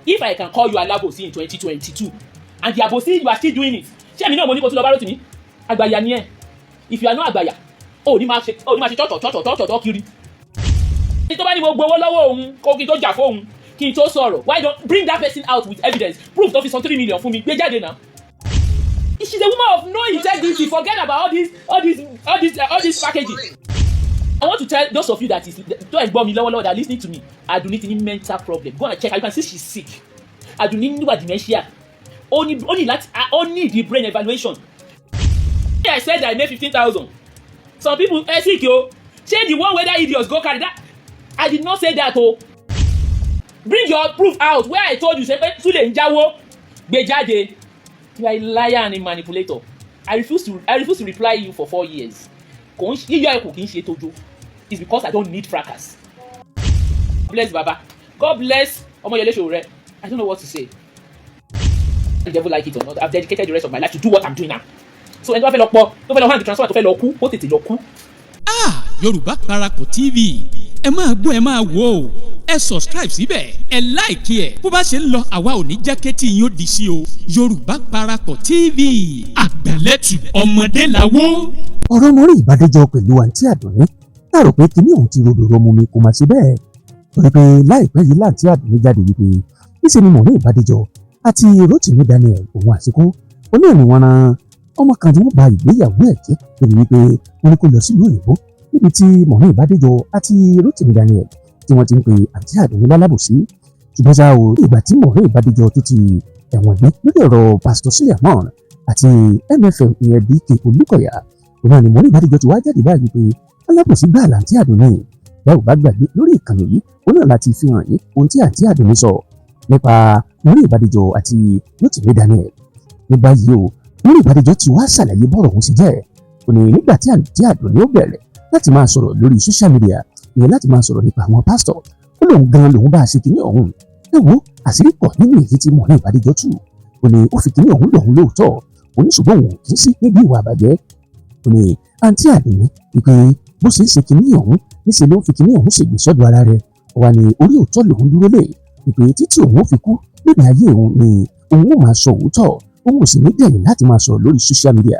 If I can call you Alabosi in 2022 and the Abosi you are still doing it, ṣé mi náà mo ní kó tún lọ bá Rotimi? Àgbàyà ni ẹ. If you are not àgbàyà, ní máa ṣe tọ̀tọ̀ kiri. Ní tó bá ní mo gbowó lọ́wọ́ òun kó kí n tó jà fóun kí n tó sọ̀rọ̀, why don't bring that person out with evidence, proof tó fi san 3 million fún mi, gbé jáde náà. She's a woman of no integrity. Forget about all these packaging. I want to tell those of you don't ignore me, that are listening to me. Adunni ní mental problem. Go and check. You can see she's sick. Adunni ní dementia. Only the brain evaluation. I said that I made 15,000. Some people sick yo. Say the one where that idiots go carry that. I did not say that oh. Bring your proof out. Where I told you say Sule Njawo gbé jáde. You are a liar and a manipulator. I refuse to reply you for 4 years. It's because I don't need fracas. God bless Baba. God bless Omoyele Sowore. I don't know what to say. The devil like it or not, I've dedicated the rest of my life to do what I'm doing now. So ẹni tó fẹ́ lọ pọ̀, tó fẹ́ lọ hand the transfer, tó fẹ́ lọ kú, ó tètè lọ kú. Yorùbá Parapọ̀ TV. Ẹ máa gbọ́, ẹ máa wò ó. Ẹ subscribe síbẹ̀, ẹ like ẹ̀. Bó bá ṣe ń lọ, àwa ò ní jẹ́ kétí yín ó di sí o. Yorùbá Parapọ̀ TV. Àgbàlẹ́tù ọmọdé làwọ̀. Ọ̀rọ̀ Maureen ìbádẹ́jọ́ pẹ̀lú àǹtí Àdùnní láàrò pé kíní òun ti rodò mu mi kò má ṣe bẹ́ẹ̀. Torí pé láìpẹ́ yìí láǹtí Àdùnní jáde wípé níṣẹ́ ni Maureen ìbádẹ́jọ́ àti Rotimi Daniel òun àsìkò olóòní wọn ran ọmọ kan tí wọ́n ba ìgbéyàwó ẹ̀ jẹ́ lórí wípé wọ́n ní kó lọ sílùú òyìnbó níbi tí Maureen ìbádẹ́jọ́ àti Rotimi Daniel tí wọ́n ti ń pe àǹtí Àdùnní lálábòsí. Ṣùgbọ́n ṣá o ìgbà tí Maureen ìbádẹ́jọ́ tó ti ẹ̀wọ̀n gbé lórí ọ̀rọ̀ Pastor Suleiman àti MFM ìyẹn BK Olúkọ̀yà òun ni Maureen ìbádẹ́jọ́ ti wá jáde báyìí pé alábòsí gbà láǹtí Àdùnní. Bẹ́ẹ̀ ò bá gbàgbé lórí ìkànnì yìí òun náà láti fi hàn yín ohun tí àǹtí Àdùnní sọ nípa Maureen ìbádẹ́jọ́ àti Rotimi Daniel. Ní báyìí o Maureen ìbádẹ́jọ́ ti wá ṣàlàyé bọ́rọ̀ òun sì jẹ́ ó ní nígbà tí àǹtí Àdùnní ó bẹ̀rẹ̀ láti máa sọ̀rọ̀ lórí social media ìyẹn láti máa sọ̀rọ̀ nípa àwọn pásítọ̀ ó lóun gan lòun bá a ṣe kínní ọ̀hún. Ẹ wo àṣírí pọ̀ nínú èyí tí Maureen ìbádẹ́jọ́ tù ó ní ó fi kínní ọ̀hún lòun lóòótọ́ ó ní ṣùgbọ́n òun kì í sí níbi ìwà àbàjẹ́. Ó ní àǹtí Àdùnní wípé bó ṣe ń ṣe kínní ọ̀hún níṣẹ́ ló ń fi kínní ọ̀hún ṣègbè sọ́dọ̀ ara rẹ̀ ó wà ní orí òótọ́ lòun dúró lé ìpè títí òun ó fi kú níbi ayé òun ni òun ó máa sọ òótọ́ òun ò sì ní dẹ̀yìn láti máa sọ̀rọ̀ lórí social media.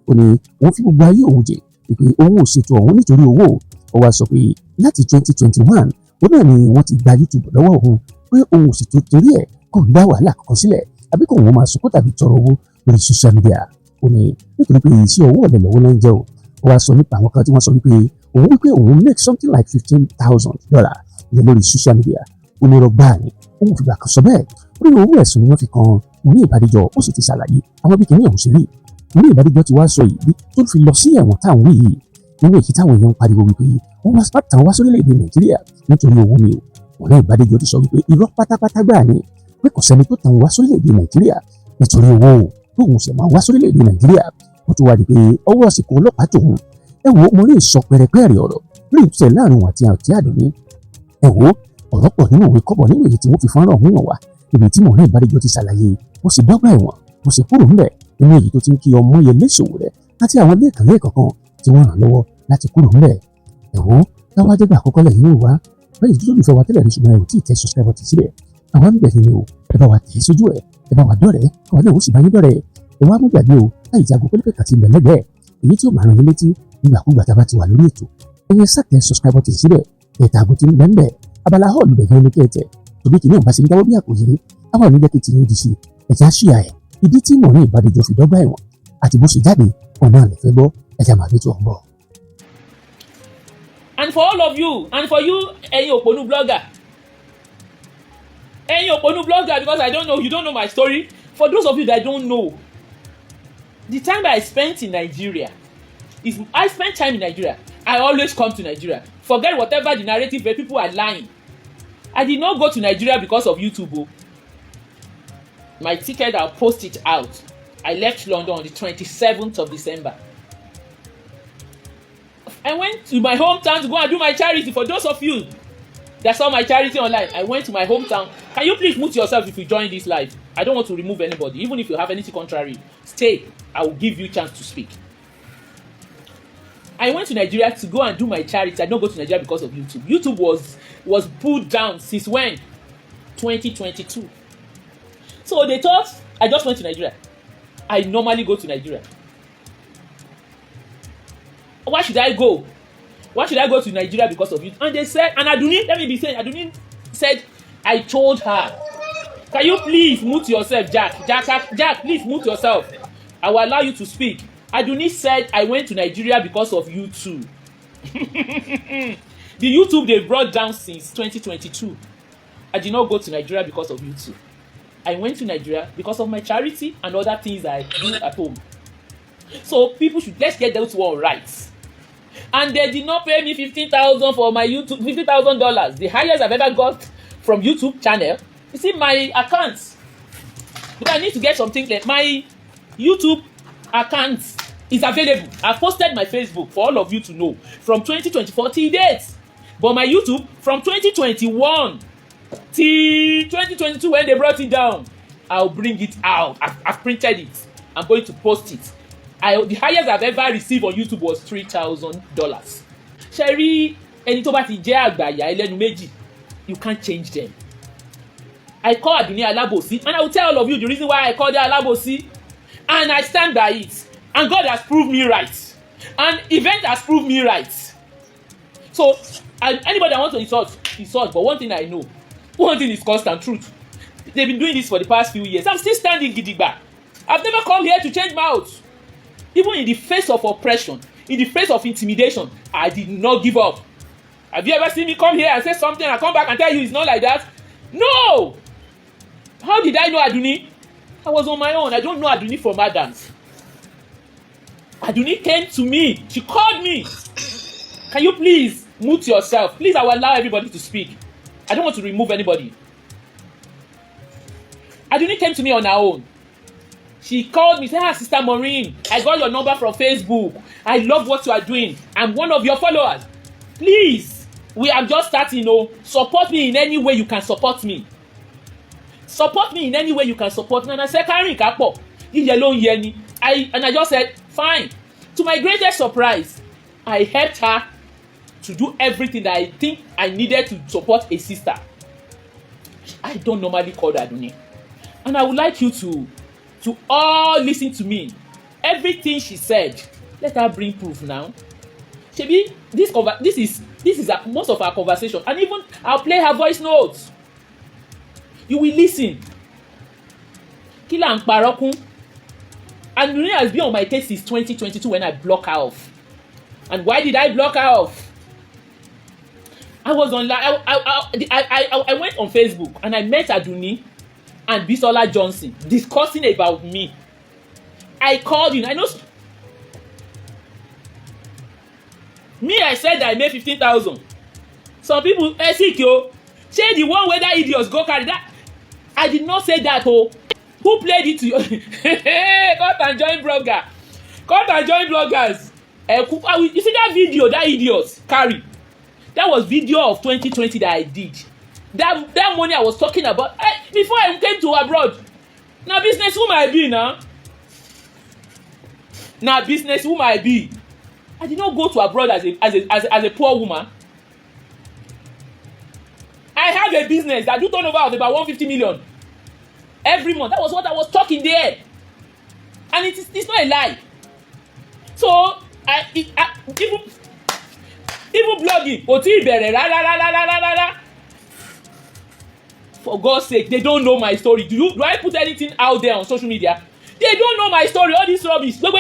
Ó ní òun fi gbogbo ayé òun jẹ ìpè òun ò ṣètò ọ̀hún nítorí owó. Ó wá sọ pé láti 2021 ó náà ni wọ́n ti gba YouTube lọ́wọ́ òun pé òun ò sì tó torí ẹ̀ kó ń dá wàhálà kankan sílẹ̀ àbí kó òun máa sunkún tàbí tọrọ owó lórí social media. Ó ní nítorí pé iṣẹ́ owó ọ̀lẹ lọ́wọ́ náà ń jẹ́ o. Ó wá sọ nípa àwọn kan tí wọ́n sọ wípé òun make something like $15,000 ìyẹn lórí social media. Ó ní rọgbà ni òun fìgbà kan sọ bẹ́ẹ̀ ó ní owó ẹ̀sùn ni wọ́n fi kan Maureen ìbádẹ́jọ́ ó sì ti ṣàlàyé àwọn bí kìnìún ọ̀hún ṣe rí. Maureen ìbádẹ́jọ́ ti wá sọ ìdí tó fi lọ sí ẹ̀wọ̀n táwọn wí yìí nínú èyí táwọn èèyàn ń pariwo wípé wọ́n wá pàtàkì wá sórílẹ̀-èdè Nàìjíríà nítorí owó ni o. Maureen ìbádẹ́jọ́ ti sọ wípé irọ́ pátápátá gbáà ni pé kò sẹ́ni tó tàn wá sórílẹ̀-èdè Nàìjíríà nítorí owó tóun sì máa wá sórílẹ̀-èdè Nàìjíríà. Ó tún wá di pé ọwọ́ àsìkò ọlọ́pàá tòun. Ẹ wo Maureen sọ pẹrẹpẹrẹ ọ̀rọ̀ lórí ìtúsẹ̀ láàrin òun àti àǹtí Àdùnní. Ẹ wo ọ̀rọ̀ pọ̀ nínú òwe kọ́bọ̀ nínú èyí tí wọ́n fi fọ́nrán ọ̀hún hàn wá ibi tí Maureen ìbádẹ́jọ́ ti ṣàlàyé ó sì dọ́gba ẹ̀wọ̀n ó sì kúrò ńbẹ̀ nínú èyí tó ti ń kí Ọmọyẹlé Sowore àti àwọn lẹ́ẹ̀kan tí wọ́n ràn lọ́wọ́ láti kúrò ńbẹ̀. Ẹ wo táwa jẹ́gbà àkọ́kọ́ lẹ̀ yóò wá báyìí tó lùfẹ́ wa tẹ́lẹ̀ rí ṣùgbọ́n ẹ ò tí ì tẹ subscribe button síbẹ̀ àwọn ń bẹ̀rẹ̀ ni o ẹ bá wa tẹ̀ sójú ẹ̀ ẹ bá wa dọ́rẹ̀ẹ́ káwọn náà ó sì bá yín dọ́rẹ̀ẹ́ ẹ wá mú gbàgbé o láì jago pélépé kàti ìbẹ̀lẹ́gbẹ̀ẹ́ èyí tí ó máa ràn yín létí nígbàkúgbà tá a bá ti wà lórí ètò ẹ̀yẹ sàtẹ̀ subscribe button síbẹ̀ ẹ̀ta àgọ́ ti ń bẹ́ẹ̀ abala hall bẹ̀rẹ̀ ní kẹ́ẹ̀tẹ̀ torí kìnìún bá ṣe ń jáwọ́ bí àkòyèrè àwọn oníjẹ́ kí tìyẹn di sí ẹ̀já ṣíà ẹ̀ ìdí tí Maureen ìbádẹ́jọ́ fi dọ́gba ẹ̀wọ̀n àti bó ṣe jáde ọ̀nà àlẹ́ fẹ́ gbọ́ ẹ̀já màá fi tó ọ̀ ń bọ̀. And for all of you and for you ẹ̀yin òpònú blogger because I don't know you don't know my story. For those of you that don't know, the time I spent in Nigeria I spent time in Nigeria. I always come to Nigeria. Forget whatever the narrative where people are lying. I did not go to Nigeria because of YouTube. Oh. My ticket, I'll post it out. I left London on the 27th of December. I went to my hometown to go and do my charity. For those of you that saw my charity online, I went to my hometown. Can you please mute yourself if you join this live? I don't want to remove anybody. Even if you have anything contrary, stay. I will give you a chance to speak. I went to Nigeria to go and do my charity. I don't go to Nigeria because of YouTube. YouTube was pulled down since when? 2022. So they thought I just went to Nigeria. I normally go to Nigeria. Why should I go? Why should I go to Nigeria because of you? And they said, and Aduni, let me be saying, Aduni said, I told her, can you please mute yourself, Jack? Jack, please mute yourself. I will allow you to speak. Aduni said, I went to Nigeria because of you too. The YouTube they brought down since 2022. I did not go to Nigeria because of you too. I went to Nigeria because of my charity and other things I do at home. So people should, let's get those one right. And they did not pay me $15,000 for my YouTube, $50,000. The highest I've ever got from YouTube channel. You see my account. But I need to get something like my YouTube account is available. I posted my Facebook for all of you to know from 2024 till date. But my YouTube from 2021 till 2022 when they brought it down, I'll bring it out. I've printed it. I'm going to post it. The highest I've ever received on YouTube was $3,000. Sherry, ẹni tó bá ti jẹ́ àgbàyà ẹlẹ́nu méjì, you can't change them. I call Aduni Alabosi, and I will tell all of you the reason why I call her Alabosi, and I stand by it. And God has proved me right, and event has proved me right. So, anybody that wants to insult. But one thing I know, one thing is constant truth. They've been doing this for the past few years. I'm still standing gidigba. I've never come here to change mouths. Even in the face of oppression, in the face of intimidation, I did not give up. Have you ever seen me come here and say something and come back and tell you it's not like that? No! How did I know Aduni? I was on my own. I don't know Aduni from Adams. Aduni came to me. She called me. Can you please mute yourself? Please, I will allow everybody to speak. I don't want to remove anybody. Aduni came to me on her own. She called me, said, Sister Maureen, I got your number from Facebook. I love what you are doing. I'm one of your followers. Please, we are just starting, support me in any way you can support me. Support me in any way you can support me. And I said, Karen Kapo, and I just said, fine. To my greatest surprise, I helped her to do everything that I think I needed to support a sister. I don't normally call her Aduni. And I would like you to all listen to me. Everything she said, let her bring proof now. Shebi, this is most of our conversation, and even I'll play her voice notes. You will listen. Kila and Parokun. And Maureen has been on my case since 2022 when I block her off. And why did I block her off? I was online. I went on Facebook and I met Aduni and Bisola Johnson discussing about me. I called you. I know. Me, I said that I made 15,000. Some people, sick yo. Say the one where that idiots go carry that. I did not say that. Oh, who played it to you? Cut and join blogger. Cut and join bloggers. You see that video that idiots carry? That was video of 2020 that I did. That money I was talking about before I came to abroad. Now business who I be now. Now business who I be. I did not go to abroad as a poor woman. I have a business that do turnover of about 150 million every month. That was what I was talking there, and it's not a lie. So even blogging, for God's sake, they don't know my story. Do I put anything out there on social media? They don't know my story. All this rubbish. That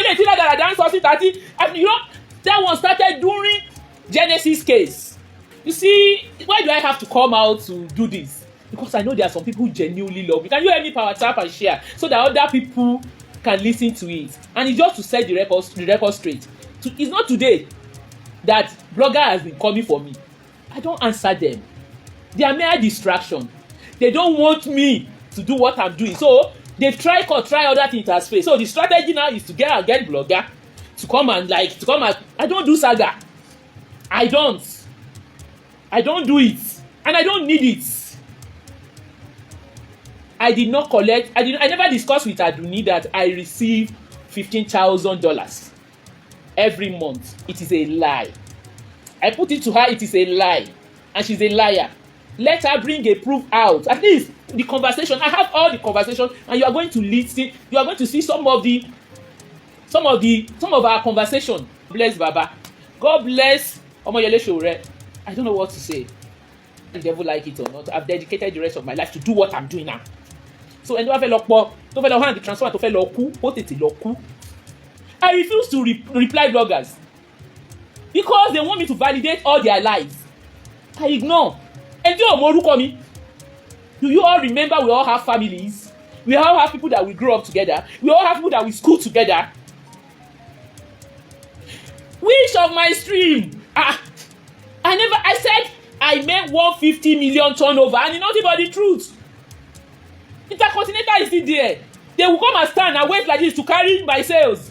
one started during Genesis case. You see, why do I have to come out to do this? Because I know there are some people who genuinely love me. Can you help me power tap and share so that other people can listen to it? And it's just to set the record straight. It's not today that blogger has been coming for me. I don't answer them. They are mere distraction. They don't want me to do what I'm doing. So they try other things as face. So the strategy now is to get blogger to come and I don't do saga. I don't do it, and I don't need it. I did not collect. I never discussed with Aduni that I receive $15,000 every month. It is a lie. I put it to her. It is a lie, and she's a liar. Let her bring a proof out. At least the conversation. I have all the conversation, and you are going to listen. You are going to see some of our conversation. Bless Baba. God bless Omoyele Sowore. I don't know what to say. The devil like it or not. I've dedicated the rest of my life to do what I'm doing now. So ẹni wá fẹ́ lọ pọ̀ tó fẹ́ lọ hand the transfer tó fẹ́ lọ kú ó tètè lọ kú. I refuse to reply bloggers because they want me to validate all their lies. I ignore. Ẹni tí ò mọ orúkọ mi. Do you all remember we all have families? We all have people that we grew up together. We all have people that we school together. Which of my stream? I said I made 150 million turnover and it's not even the truth. Intercontinental is still there. They will come and stand and wait like this to carry my sales.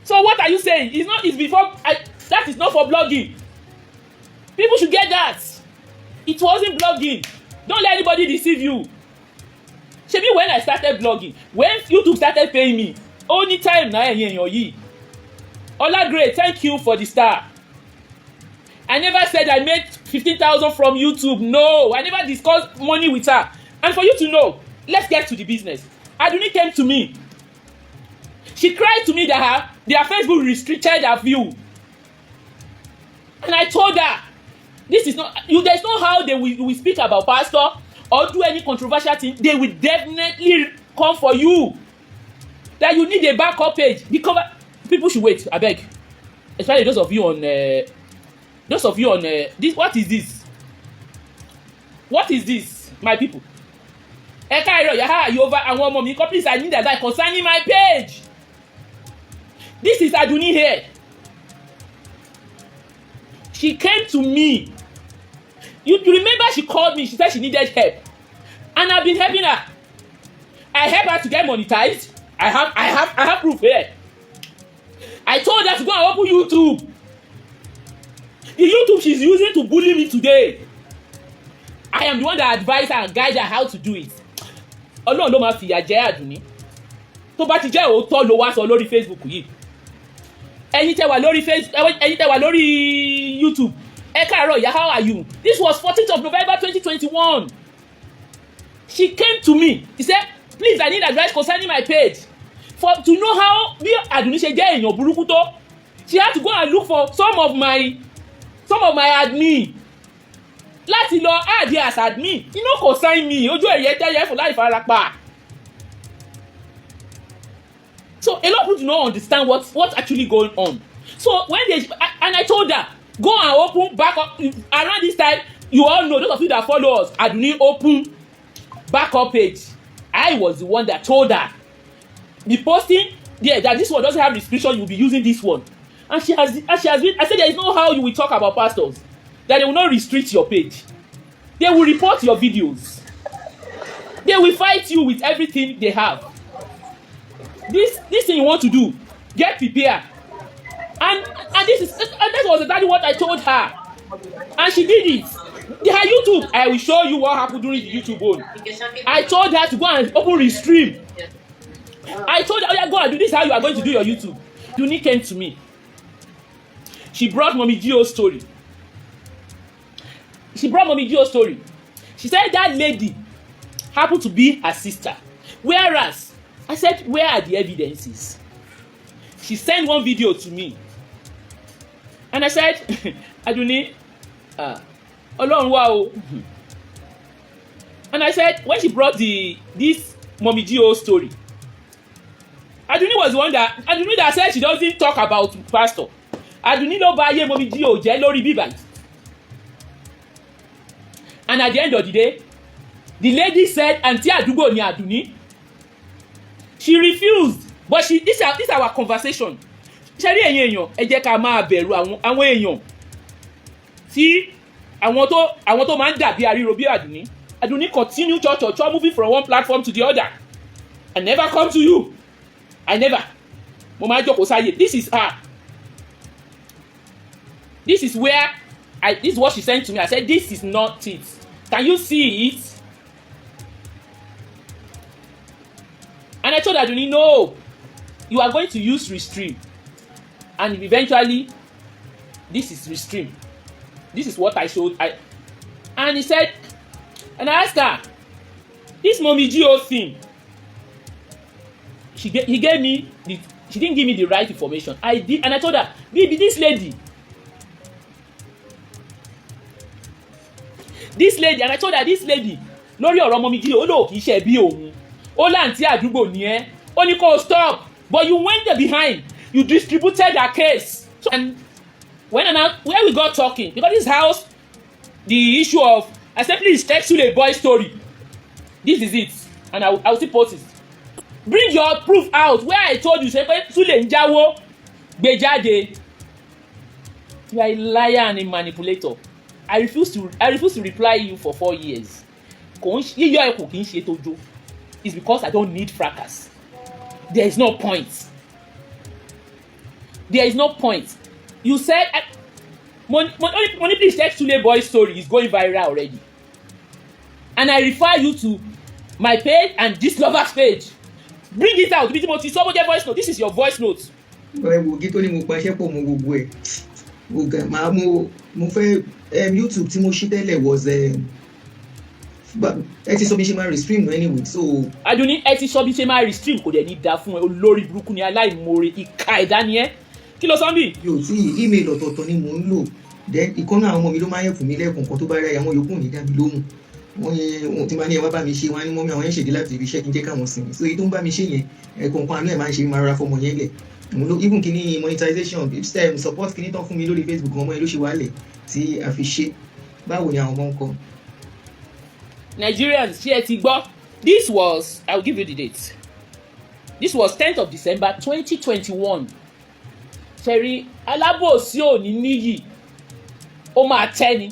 So what are you saying? That is not for blogging. People should get that. It wasn't blogging. Don't let anybody deceive you. Shebi when I started blogging, when YouTube started paying me, only time na ẹ̀yin Ola Great, thank you for the star. I never said I made 15,000 from YouTube. No, I never discussed money with her. And for you to know, let's get to the business. Aduni came to me. She cried to me that their Facebook restricted her view. And I told her, this is not, there's no how they will speak about pastor or do any controversial thing. They will definitely come for you. That you need a backup page. People should wait, I beg. Especially those of you on this. What is this? What is this, my people? Please, I need that concerning my page. This is Aduni here. She came to me. You remember she called me. She said she needed help, and I've been helping her. I helped her to get monetized. I have proof here. I told her to go and open YouTube. The YouTube she's using to bully me today. I am the one that advised her and guided her how to do it. Ọlọ́run ló máa fìyà jẹ Àdùnní. Tó bá ti jẹ́ òótọ́ ló wá sọ lórí Facebook yìí. Ẹ̀yin tẹ́ wà lórí YouTube. Ẹ káàárọ̀ ìyá, how are you? This was 14th of November 2021. She came to me. She said, please, I need advice concerning my page. To know how bí Àdùnní ṣe jẹ́ èèyàn burúkú tó. She had to go and look for some of my admin. Láti lọ add as admin. You know, consign me. Ojú ẹ̀yẹ tẹ́yẹ fún láì farapa. So a lot of people do not understand what's actually going on. So when I told her, go and open back up around this time. You all know, those of you that follow us, Àdùnní open backup page. I was the one that told her, the posting there that this one doesn't have restriction, you'll be using this one. And she has been. I said there is no how you will talk about pastors. That they will not restrict your page. They will report your videos. They will fight you with everything they have. This thing you want to do, get prepared. And that was exactly what I told her. And she did it. Her YouTube, I will show you what happened during the YouTube one. I told her to go and open restream. I told her, oh yeah, go and do this. How you are going to do your YouTube? Duni came to me. She brought Mommy Gio's story. She said that lady happened to be her sister. Whereas, I said, where are the evidences? She sent one video to me. And I said, Àdùnní, Ọlọ́run wá o. And I said, when she brought this Mommy Gio story, Àdùnní was the one that said she doesn't talk about pastor. Àdùnní ló bá ayé Mommy Gio jẹ́ lórí bíbá. And at the end of the day, the lady said, Auntie Àdúgbò ni Àdùnní. She refused. But this is our conversation. Ṣé rí ẹ̀yin èèyàn, ẹ jẹ́ ká máa bẹ̀rù àwọn èèyàn tí àwọn tó máa ń dàbí àríro bí Àdùnní. Àdùnní continue church moving from one platform to the other. I never come to you. I never. Mo máa jókòó sáyé. This is her. This is where this is what she sent to me. I said, this is not it. Can you see it? And I told Àdùnní, no. You are going to use Restream. And eventually, this is Restream. This is what I showed. And he said, and I asked her, this Mommy Gio thing, he gave me she didn't give me the right information. I did, and I told her, baby, this lady, and I told her, this lady, lórí ọ̀rọ̀ Mommy Gio, ó lò kìí ṣe bí òun, ó láǹtí àdúgbò ní ẹ́, ó ní kó stop, but you went there behind, you distributed her case. So, and when we got talking, because this house, the issue of, I simply text you a boy story. This is it, and I will still post it. Bring your proof out where I told you say pé Sule ń jáwó gbé jáde. You are a liar and a manipulator. I refuse to reply you for 4 years. Yíyọ ẹ kò kì í ṣe tójó. It's because I don't need fracas. There is no point. You said, money please text Sule boy story is going viral already. And I refer you to my page and this lover's page. Bring it out. Bí tí mo ti sọ bó jẹ́ voice note. This is your voice note. Wo gí tó ní mo paṣẹ́ pọ̀ mo gbogbo ẹ̀. Mo fẹ́ YouTube tí mo ṣí tẹ́lẹ̀ was ẹ ti sọ bí ṣe máa restream anyway so. Aduni ẹ ti sọ bí ṣe máa restream kò dẹ̀ ní da fún ẹ olórí burúkú ni aláìmoore ìka ẹ̀dá ni ẹ. Kí ló sọ bí? Yóò tí email ọ̀tọ̀ọ̀tọ̀ ni mò ń lò. Then ìkànnì àwọn ọmọ mi ló máa ń yẹ fún mi lẹ́ẹ̀kọ̀ọ̀kan tó bá rẹ̀ àwọn yòókù ní dá mi lóhùn. Wọ́n ti máa ní ẹ wá bá mi ṣe wọ́n á ní mọ́mí àwọn yẹn ṣèdí láti ibi iṣẹ́ kí n jẹ́ káwọn sinmi so èyí tó ń bá mi ṣe yẹn ẹ̀kọ̀ọ̀kan àánú ẹ̀ máa ń ṣe máa ra fọmọ yẹn lẹ̀ even kìíní monetization support kìíní tán fún mi lórí Facebook ọmọ yẹn ló ṣe wálẹ̀ tí a fi ṣe báwo ni àwọn ọmọ ń kọ́. Nigerians ṣé ẹ ti gbọ́? This was, I will give you the date. This was 10th of December 2021. Ṣẹ̀rí alábòsí òní níyì ó máa tẹ́ ni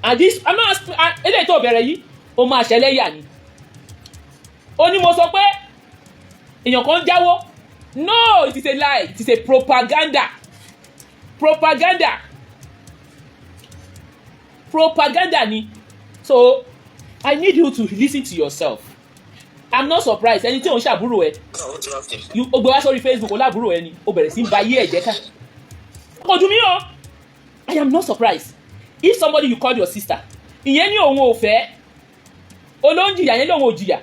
and this I'm not eléyìí tó bẹ̀rẹ̀ yìí ó máa ṣẹlẹ̀ yà ni. Ó ní mo sọ pé èèyàn kan jáwọ́. No, it is a lie. It is a propaganda. Propaganda ni. So I need you to listen to yourself. I'm not surprised. Ẹni tí òun ṣàbúrò ẹ. O gbé wá sórí Facebook olábúrò ẹ ni. O bẹ̀rẹ̀ sí ń ba ayé ẹ̀jẹ̀ ká. Kò dùn mí o. I am not surprised. If somebody you call your sister, ìyẹn ní òun ò fẹ́. Olóńjìyà yẹn lòun ò jìyà.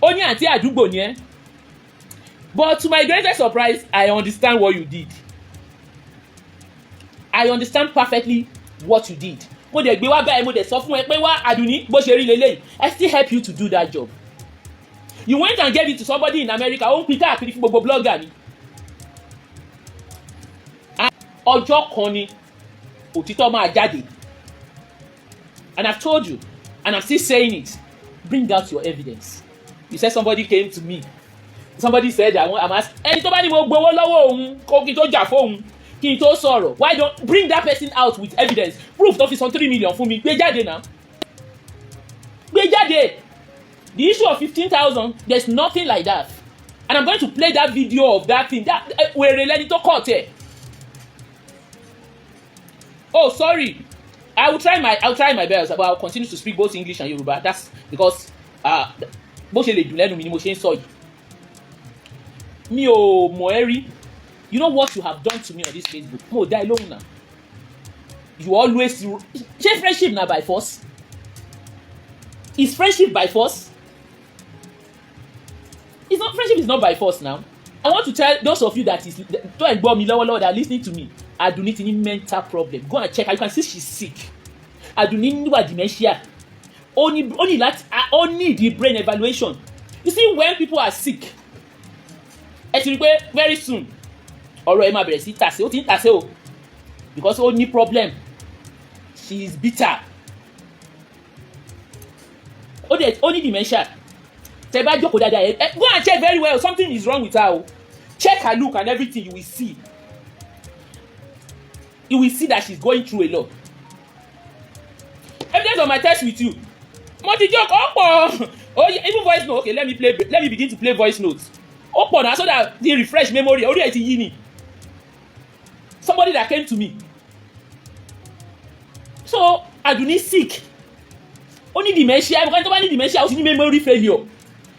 Ó ní àǹtí àdúgbò ni ẹ́. But to my greatest surprise, I understand what you did. I understand perfectly what you did. Mo dẹ̀ gbé wá báyìí mo dẹ̀ sọ fún ẹ pé wá Àdùnní bó ṣe rí lélẹ́yìí. I still help you to do that job. You went and gave it to somebody in America. Ó ń pín káàkiri fún gbogbo blogger ni. Ọjọ́ kan ni òtítọ́ máa jáde. And I've told you, and I'm still saying it. Bring out your evidence. You said somebody came to me. Somebody said I'm asking ẹni tó bá ní mo gbowó lọ́wọ́ òun kó kí n tó jà fóun kí n tó sọ̀rọ̀ why don't bring that person out with evidence proof tó fi san 3 million fún mi gbé jáde náà gbé jáde. The issue of 15,000 there's nothing like that and I'm going to play that video of that thing that wèrè lẹ́ni tó kọ̀ tẹ̀. Oh sorry I will try my best but I will continue to speak both English and Yoruba that's because bó ṣe lè dùn lẹ́nu mi ni mo ṣe ń sọ yìí. Mi ò mọ̀ ẹ́ rí. You know what you have done to me on this Facebook? Mo dá ẹ lóhùn náà. You always ṣé friendship na by force? Is friendship by force? Friendship is not by force now. I want to tell those of you that tó ẹ̀ gbọ́ mi lọ́wọ́lọ́wọ́ that are listening to me. Àdùnní ti ní mental problem. Go and check her. You can see she's sick. Àdùnní níwà dementia. Ó need the brain evaluation. You see when people are sick. Ẹ ti rí pé very soon ọ̀rọ̀ ẹ máa bẹ̀rẹ̀ sí tàsé ó ti ń tàsé o because ó ní problem she is bitter ó ní dementia tẹ bá jókòó dáadáa ẹ go and check very well something is wrong with her o check her look and everything you will see that she is going through a lot. Evidence of my test with you mo ti joke ọ̀pọ̀ even voice note okay let me begin to play voice notes. Open now so that the refresh memory orí ẹ̀ ti yí ni. Somebody that came to me. So Àdùnní sick. Ó ní dementia. Ẹ̀mọ̀kan tó bá ní dementia ó sì ní memory failure.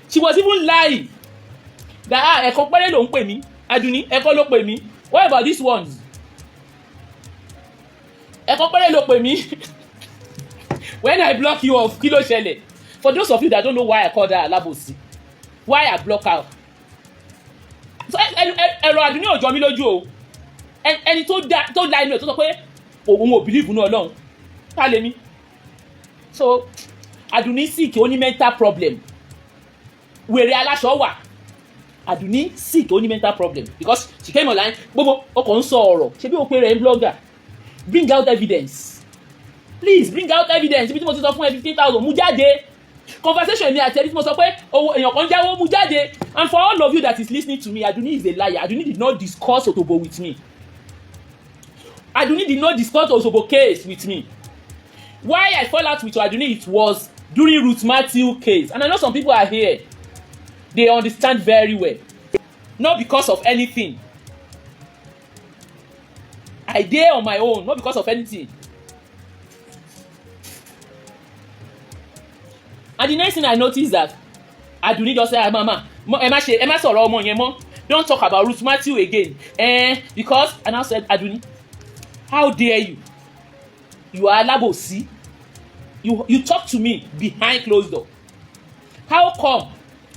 She was even lying. That ẹ̀kọ́ pẹ́rẹ́ ló ń pè mí. Àdùnní ẹ̀kọ́ ló pè mí. What about these ones? Ẹ̀kọ́ pẹ́rẹ́ ló pè mí. when I block you off kí ló ṣẹlẹ̀? For those of you that don't know why I call that alábòsí, why I block her. So ẹ̀rọ Àdùnní ò jọ mí lójú o. Ẹni tó la inú ẹ̀ tó sọ pé òun ò believe nínú Ọlọ́run ká lè mí. So Àdùnní sick, ó ní mental problem. Wèrè aláṣọ wà. Àdùnní sick, ó ní mental problem because she came online gbogbo ọkọ̀ ń sọ ọ̀rọ̀ ṣebí o pe rẹ̀ ń blogger. Bring out evidence. Please bring out evidence. Ibi tí mo ti sọ fún ẹ 15,000 mú jáde. Conversation mi àti ẹni tí mo sọ pé owó èèyàn kan jáwó mú jáde. And for all of you that is listening to me, Àdùnní is a liar. Àdùnní did not discuss Otobo with me. Àdùnní did not discuss Otobo case with me. Why I fall out with Àdùnní, it was during Ruth Matthew case. And I know some people are here. They understand very well. Not because of anything. I dare on my own, not because of anything. And the next thing I noticed that Àdùnní just say, Mama, ẹ má sọ̀rọ̀ ọmọ yẹn mọ́. Don't talk about Ruth Matthew again. Because, and I said, Àdùnní, how dare you? You are alábòsí. You talk to me behind closed door. How come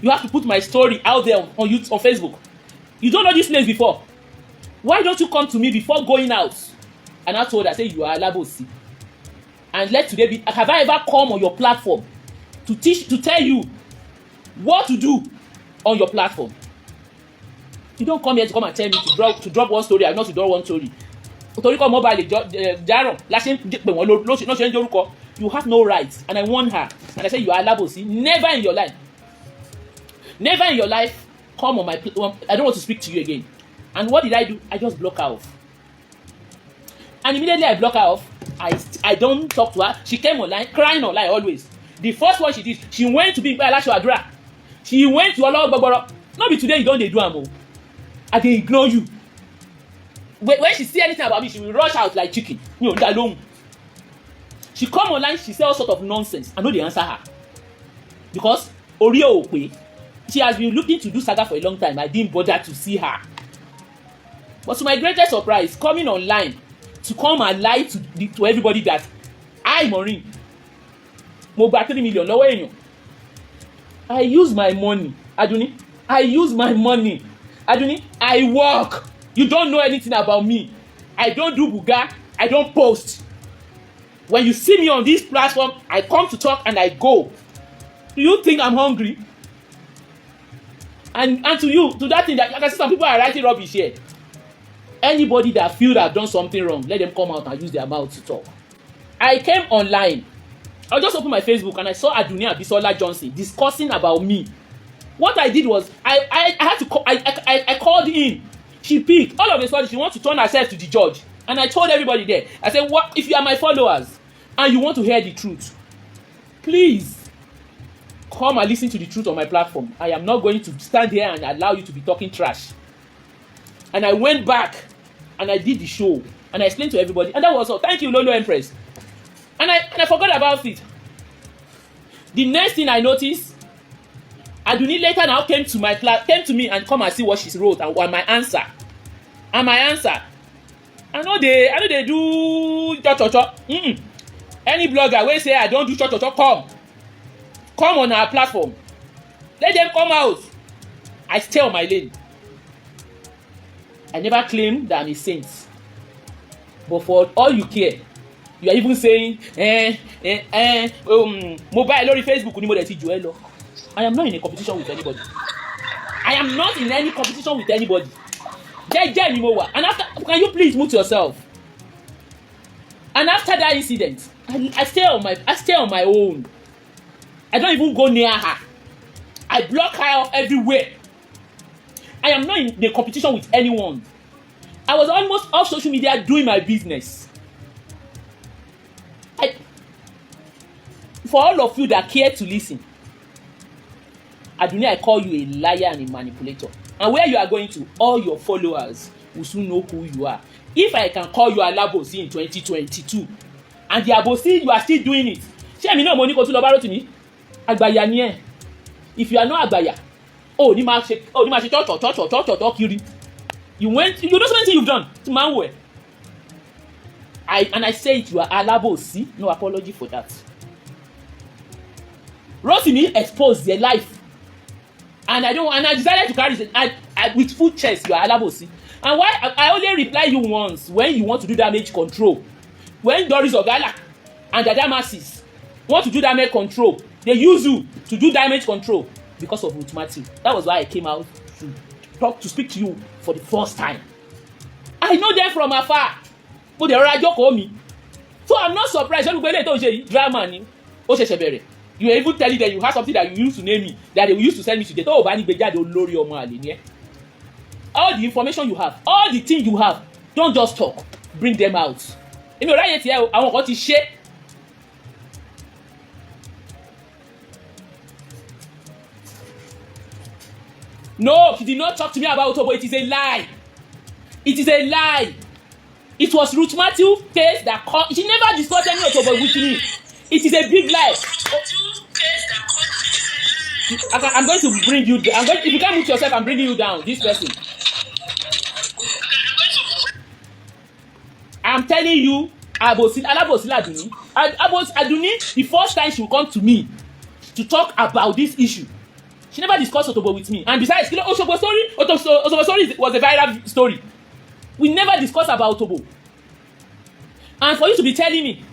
you have to put my story out there on Facebook? You don't know this place before. Why don't you come to me before going out? And I told her, I say you are alábòsí. And let today be. Have I ever come on your platform to tell you what to do on your platform? You don't come here to come and tell me to drop one story and not to drop one story. Torí kọ́ mọ́ bá lè járọ̀ láṣẹ ń pè wọ́n ló ṣe ń jórúkọ. You have no rights, and I warn her, and I say you are alábòsí. Never in your life come on my platform. I don't want to speak to you again. And what did I do? I just block her off. And immediately I block her off. I don't talk to her. She came online, crying online always. The first one she did, she went to be Alasho Adura. She went to Olo Gbogboro. Not be today you don't dey do am o. I dey ignore you. When she see anything about me, she will rush out like chicken. Mi ò dá lóhùn. She come online, she say all sort of nonsense. I no dey answer her. Because orí ò pé. She has been looking to do saga for a long time. I didn't bother to see her. But to my greatest surprise, coming online to come and lie to everybody that I, Maureen, mo gba 3 million lọ́wọ́ èèyàn. I use my money. Àdùnní, I use my money. Àdùnní, I work. You don't know anything about me. I don't do buga. I don't post. When you see me on this platform, I come to talk and I go. Do you think I'm hungry? And to that thing that I can see some people are writing rubbish here. Anybody that feel that I've done something wrong, let them come out and use their mouth to talk. I came online. I just opened my Facebook and I saw Àdùnní Abisola Johnson discussing about me. What I did was I had to call, I called in. She picked. All of a sudden she wants to turn herself to the judge. And I told everybody there. I said, what if you are my followers and you want to hear the truth? Please come and listen to the truth on my platform. I am not going to stand here and allow you to be talking trash. And I went back and I did the show and I explained to everybody. And that was all. Thank you, Lolo Empress. And I forgot about it. The next thing I noticed, Àdùnní later now came to me and come and see what she wrote and my answer. And my answer, I know they do cho. Any blogger wey say I don't do cho come on our platform. Let them come out. I stay on my lane. I never claim that I'm a saint. But for all you care, you are even saying mobile lórí Facebook ni mo dẹ̀ ti jù ẹ́ lọ. I am not in a competition with anybody. I am not in any competition with anybody. Jẹ́jẹ́ ni mo wà. And after, can you please mute yourself? And after that incident, I stay on my own. I don't even go near her. I block her off everywhere. I am not in a competition with anyone. I was almost off social media doing my business. For all of you that care to listen, Àdùnní, I call you a liar and a manipulator. And where you are going to, all your followers will soon know who you are. If I can call you alábòsí in 2022, and the àbòsí you are still doing it, ṣé èmi náà mo ní kó tún lọ bá Rótìmí? Àgbàyà ni ẹ́. If you are not àgbàyà, ní máa ṣe tọ́tọ̀ kiri. You know something you've done to man well. I say it, you are alábòsí. No apology for that. Rotimi exposed their life, and I decided to carry it with full chest. You are alabosi. And why I only reply you once when you want to do damage control. When Doris Ogala and the Damasis want to do damage control, they use you to do damage control because of Ruth Matthew. That was why I came out to speak to you for the first time. I know them from afar, but they are joko me. So I'm not surprised when we go to drama ni o ṣẹ̀ṣẹ̀ bẹ̀rẹ̀. You were even telling them you have something that you used to name me, that they used to send me to the tó o bá ní gbé jáde olórí ọmọ àlè ni ẹ́. All the information you have, all the things you have, don't just talk, bring them out. Èmi ò ráyè tiẹ̀ o, àwọn kan ti ṣe. No, he did not talk to me about Otobo. It is a lie. It is a lie. It was Ruth Matthew case that she never discussed any Otobo with me. It is a big lie. I'm going to bring you down. If you can't mute yourself, I'm bringing you down. This person. I'm telling you, Alabosi Aduni. Aduni, the first time she will come to me to talk about this issue, she never discussed Otobo with me. And besides, Otobo story was a viral story. We never discussed about Otobo. And for you to be telling me,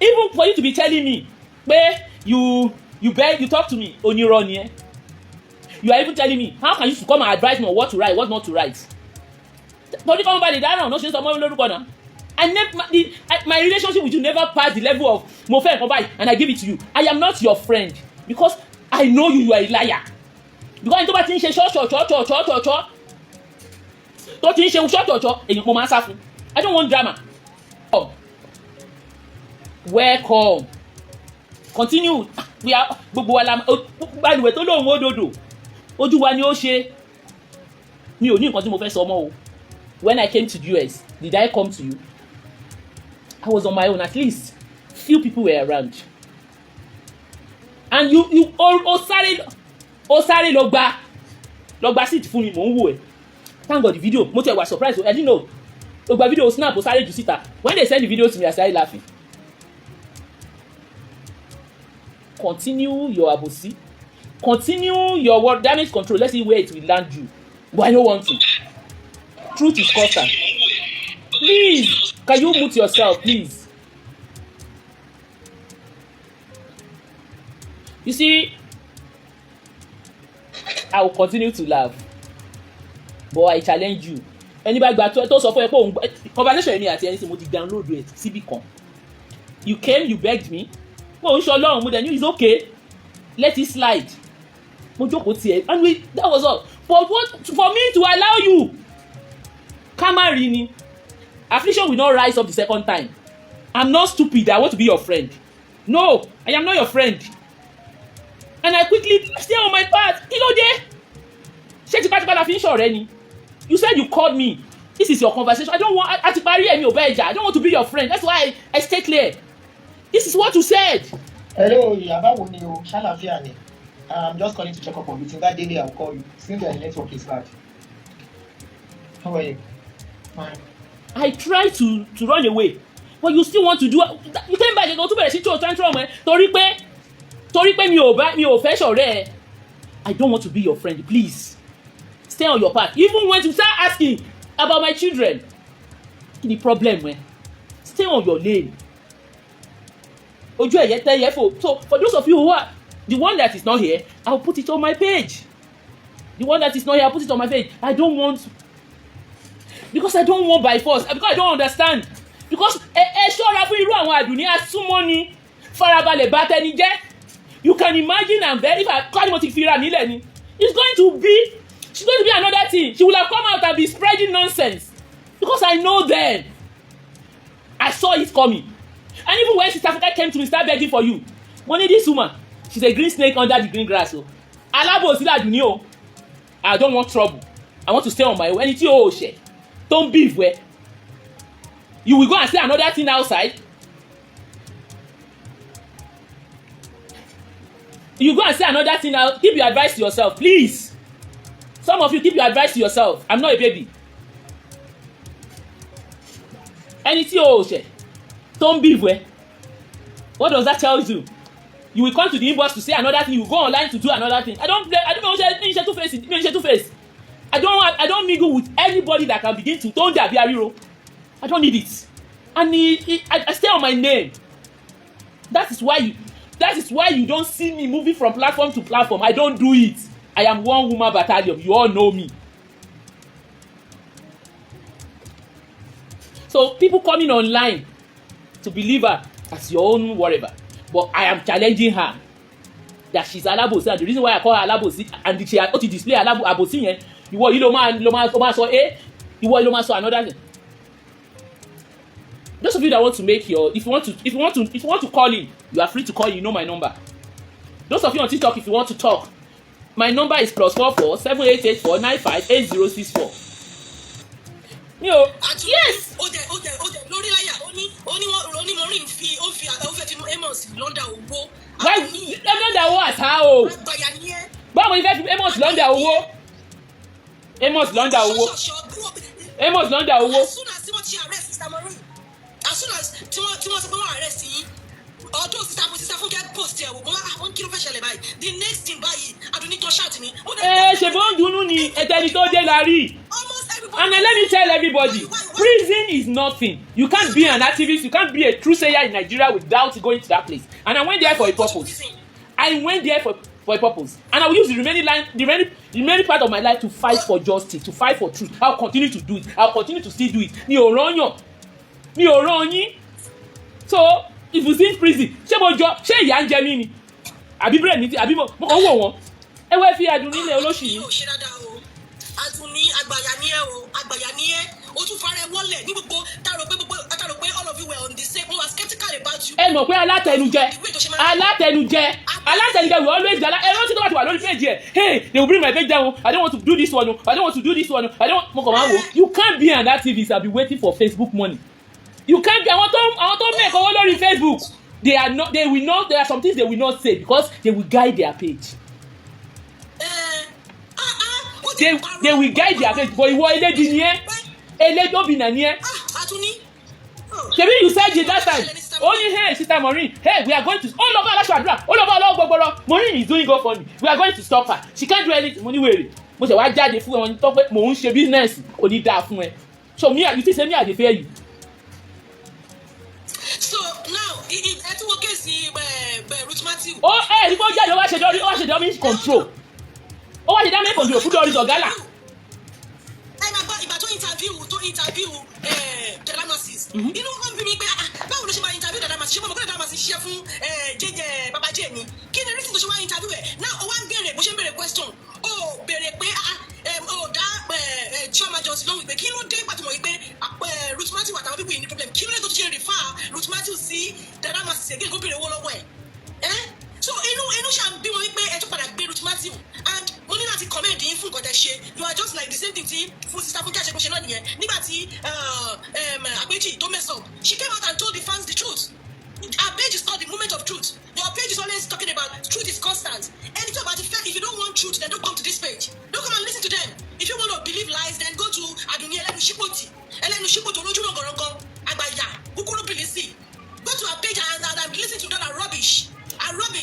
even for you to be telling me, where you talk to me, Onironi, you are even telling me, how can you come and advise me on what to write, what not to write? My relationship with you never passed the level of Mofe and Kobai, and I give it to you. I am not your friend because I know you are a liar. Because in Toba things I don't want drama. Welcome. Continue. We are gbogbo alam balùwẹ̀ tó lóhùn òdodo. Ojú wa ni ó ṣe. Mi ò ní nǹkan tí mo fẹ́ sọ mọ́ o. When I came to the US, did I come to you? I was on my own. At least few people were around. And you sáré lọ gba seat fún mi mò ń wò ẹ́. Thank God the video. Mo tẹ̀ wá surprise. I didn't know. Lọ gba video snap ó sáré jù síta. When they send the video to me, I started laughing. Continue your abosi. Continue your word damage control. Let's see where it will land you. But I don't want to. Truth is constant. Please, can you mute yourself, please? You see, I will continue to laugh, but I challenge you. Anybody gba tó sọ fún ẹ pé conversation mi àti ẹni tí mo ti download it síbí kan. You came, you begged me. Mo ń sọ lọ́run mo dẹ̀ ní it's okay. Let it slide. Mo jókòó tiẹ̀ and that was all. But what for me to allow you? Kamari ni. Affliction will not rise up the second time. I'm not stupid. I want to be your friend. No, I am not your friend. And I quickly stay on my path. Kí ló dé? Ṣé tipátipá la fi ń ṣọ̀rẹ́ ni? You said you called me. This is your conversation. I don't want. Àti parí ẹ̀mí ò bẹ́ẹ̀ jà. I don't want to be your friend. That's why I stay clear. This is what you said. Hello, Yabawo ni o. Ṣàlàfíà ni. I'm just calling to check up on you. That daily I'll call you. Since your network is bad. How are you? Fine. I try to run away, but you still want to do. You came back and go to bẹ̀rẹ̀ sí tó tantrum ẹ torí pé mi ò fẹ́ ṣọ̀rẹ́ ẹ. I don't want to be your friend. Please stay on your path. Even when you start asking about my children, the problem man. Stay on your lane. Ojú ẹ̀yẹ tẹ́ yẹ fò. So for those of you who are the one that is not here, I'll put it on my page. The one that is not here, I'll put it on my page. I don't want by force. Because I don't understand. Because ṣọ́ra fún irú àwọn àdùnní asúnmọ́ni farabalẹ̀ bá tẹni jẹ́. You can imagine and very if I call mo ti fi ra nílẹ̀ ni. She's going to be another thing. She will have come out and be spreading nonsense. Because I know them. I saw it coming. And even when Sister Africa came to me, start begging for you. Money this woman, she's a green snake under the green grass. So, Alabosi Aduni o. I don't want trouble. I want to stay on my own. Anything oh shit. Don't beef where. You will go and say another thing outside. You go and say another thing out. Keep your advice to yourself, please. Some of you keep your advice to yourself. I'm not a baby. Anything oh shit. Don't beef where. What does that tell you? You will come to the inbox to say another thing, you will go online to do another thing. I don't know two-face. I don't mingle with anybody that can begin to tone their hero. I don't need it. And I stay on my name. That is why you don't see me moving from platform to platform. I don't do it. I am one woman battalion. You all know me. So people coming online to believe her as your own whatever. But I am challenging her that she's alabosi, and the reason why I call her alabosi and she ought to display alabosi yẹn, ìwọ yìí ló máa sọ ìwọ yìí ló máa sọ another thing. Those of you that want to make if you want to call in, you are free to call. You know my number. Those of you on TikTok, if you want to talk, my number is +44 7884 958064. Yes. Lórí láyà ó ní Maureen fi Amos London owó. Why London owó àtà o? Báwo ni fẹ́ fi Amos London owó? Amos London owó. As soon as wọ́n ti arrest Sister Maureen, as soon as tí wọ́n sọ pé wọ́n arrest yín, ọdún Sister Funke post ẹ̀ wọ́n kí ló fẹ́ ṣẹlẹ̀ báyìí. The next thing báyìí, Adunni tó shout ni. Ṣe bó ń dunú ni ẹ̀tẹ́ni tó dé la rí. And then let me tell everybody, prison is nothing. You can't be an activist, you can't be a true sayer in Nigeria without going to that place. And I went there for a purpose. And I will use the remaining part of my life to fight for justice, to fight for truth. I'll continue to do it. I'll continue to still do it. Mi ò rán yín. So, if you see prison, ṣé ìyà ń jẹ mí ni? Àbí bẹ́ẹ̀ ni àbí mo kàn wò wọ́n. Ẹ wá fi Adunni ilẹ̀ olóṣì yìí. Adunni àgbàyà ni ẹ́ o tún fara ẹ wọlé ní gbogbo tààrọ̀ pé all of you were on the same. We were skeptical about you. Ẹ mọ̀ pé alátẹnujẹ we always gala ẹ rántí tó bá ti wà lórí page ẹ hey they will bring my page down. I don't want to do this one. I don't want to do this one. Mo kàn máa wò. You can't be an activist and be waiting for Facebook money. You can't be àwọn tó make owó lórí Facebook. There are some things they will not say because they will guide their page. They will guide their page, but ìwọ elédi ni ẹ́, elédòbìnà ni ẹ́. Ṣebí you said it that time. Only hey Sister Maureen, hey we are going to all over aláṣọ àdúrà, all over ọlọ́wọ́ gbogbooro. Maureen is doing GoFundMe. We are going to stop her. She can't do anything. Mo ní wèrè. Mo ṣe wá jáde fún wọn tó pé mò ń ṣe business kò ní dáa fún ẹ. So me you think say me I dey fear you. So now ẹ tún wọ́n kéèsì Ruth Matthew. Ní kó jáde ó wá ṣe damage control. Ó wá ṣe damage control fún Doris Ogala. Ẹ máa gbọ́ ìgbà tó interview Dynamasis. Inú wọn bí mi pé báwo ló ṣe máa interview Dynamasis? Ṣé mo mọ̀ pé Dynamasis ṣiṣẹ́ fún jẹjẹ Baba J ni? Kí ni reason tó ṣe wá interview ẹ̀? Now ó wá ń béèrè bó ṣe ń béèrè question. Ó béèrè pé ó dá Chioma Johnson lóhùn pé kí ló dé pàtó mọ̀ wípé Ruth Matthew àtàwọn people ní problem. Kí ló dé tó ti ṣe refer Ruth Matthew sí Dynamasis again kó béèrè owó lọ́wọ́ ẹ̀? So inú ṣáà bí wọn wípé ẹ tún padà gbé Ruth Matthew and mo ní láti comment yín fún nǹkan tẹ́ ṣe. You are just like the same thing tí fún Sister Funke àṣepọ̀ṣe náà nìyẹn. Nígbà tí Àpèjì tó mess up, she came out and told the fans the truth. Our page is called the Moment of Truth. Your page is always talking about truth is constant. Anything about the fact, if you don't want truth, then don't come to this page. Don't come and listen to them. If you want to believe lies, then go to Adunni Elenu Shipoti Olojumo Gorongo Agbaya Bukuru Bilisi. Go to our page and listen to that rubbish.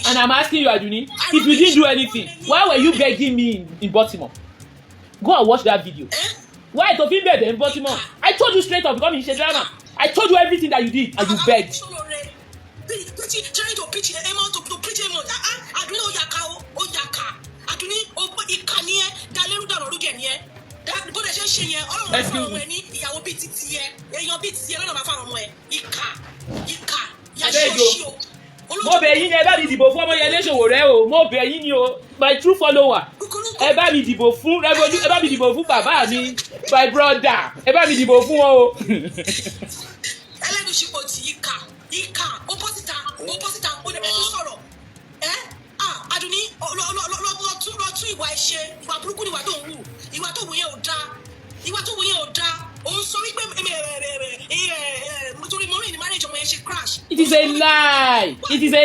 And I'm asking you, Adunni, if you didn't do anything, why were you begging me in Baltimore? Go and watch that video. Why to be begged in Baltimore? I told you straight up because it's a drama. I told you everything that you did and you begged. Trying to preach Amos to preach Amos. Adunni Oyaka. Adunni Ikanie Daleru Daroruge ni e. That bó de ṣe yẹn Ọlọ́run fún ọmọ ẹ ní ìyàwó bíi titi ẹ. Èèyàn bíi titi ẹ lọ́nà máa fún ọmọ ẹ. Ìkà. Ya ṣe ṣe o. Mo bẹ̀ yín ni ẹ bá mi dìbò fún Ọmọyẹlé Sowore o. Mo bẹ̀ yín ni o. My true follower. Ẹ bá mi dìbò fún Revolution. Ẹ bá mi dìbò fún bàbá mi. My brother. Ẹ bá mi dìbò fún wọn o. Ẹlẹ́nu ṣipò tí ìkà opposite ó lè bẹ̀ tún sọ̀rọ̀. Adunni lọ tún ìwà ẹ̀ṣẹ̀ ìwà burúkú ni ìwà tó ń wù. Ìwà tó wù yẹn ò dáa. Òun sọ wípé nítorí Maureen ní marriage ọmọ yẹn ṣe crash. It is a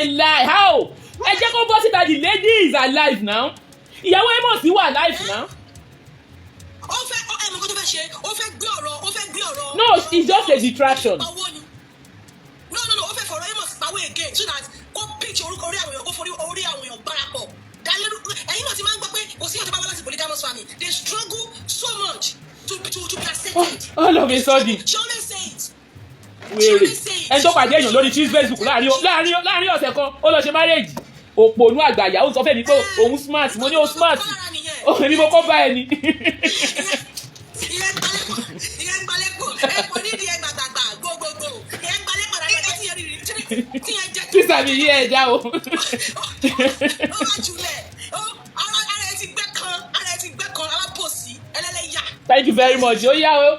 lie. How? Ẹ jẹ́ kó bọ́ síta, the lady is alive now. Ìyàwó Amos wà alive now. Ó fẹ́ ẹ̀mọ̀ kó tó fẹ́ ṣe, ó fẹ́ gbé ọ̀rọ̀. No, it's just a distraction. No, ó fẹ́ fọ̀rọ̀ Amos pawó ìyàwó again so that kó pitch orúkọ orí àwọn èèyàn kó forí orí àwọn èèyàn gbárapọ̀. Ẹ̀yin náà ti máa ń gbọ́ pé kò sí ọ̀tọ̀ bá wá láti polygamous family. They struggle so much to be accepted. All of a sudden. She always say it. Wèrè ẹni tó pàdé èèyàn lórí Facebook láàrin ọ̀sẹ̀ kan ó lọ ṣe marriage òpònú àgbàyà ó sọ fẹ́ mi pé òun smart mo ní o smart èmi mo kọ́ bá ẹni. Ìyẹn gbalẹ́pọ̀ ẹ̀pọ̀ nídìí ẹ̀ gbàgbàgbà gbogbogbò ìyẹn gbalẹ́pọ̀ rẹ̀ lọ́jọ́ tí yẹn jẹ́ kí sàmì yí ẹ̀ já o. Ó wá jùlẹ̀ ara ẹ̀ ti gbẹ́ kan alápòsí ẹlẹ́lẹ́yà. Thank you very much. Ó yá o.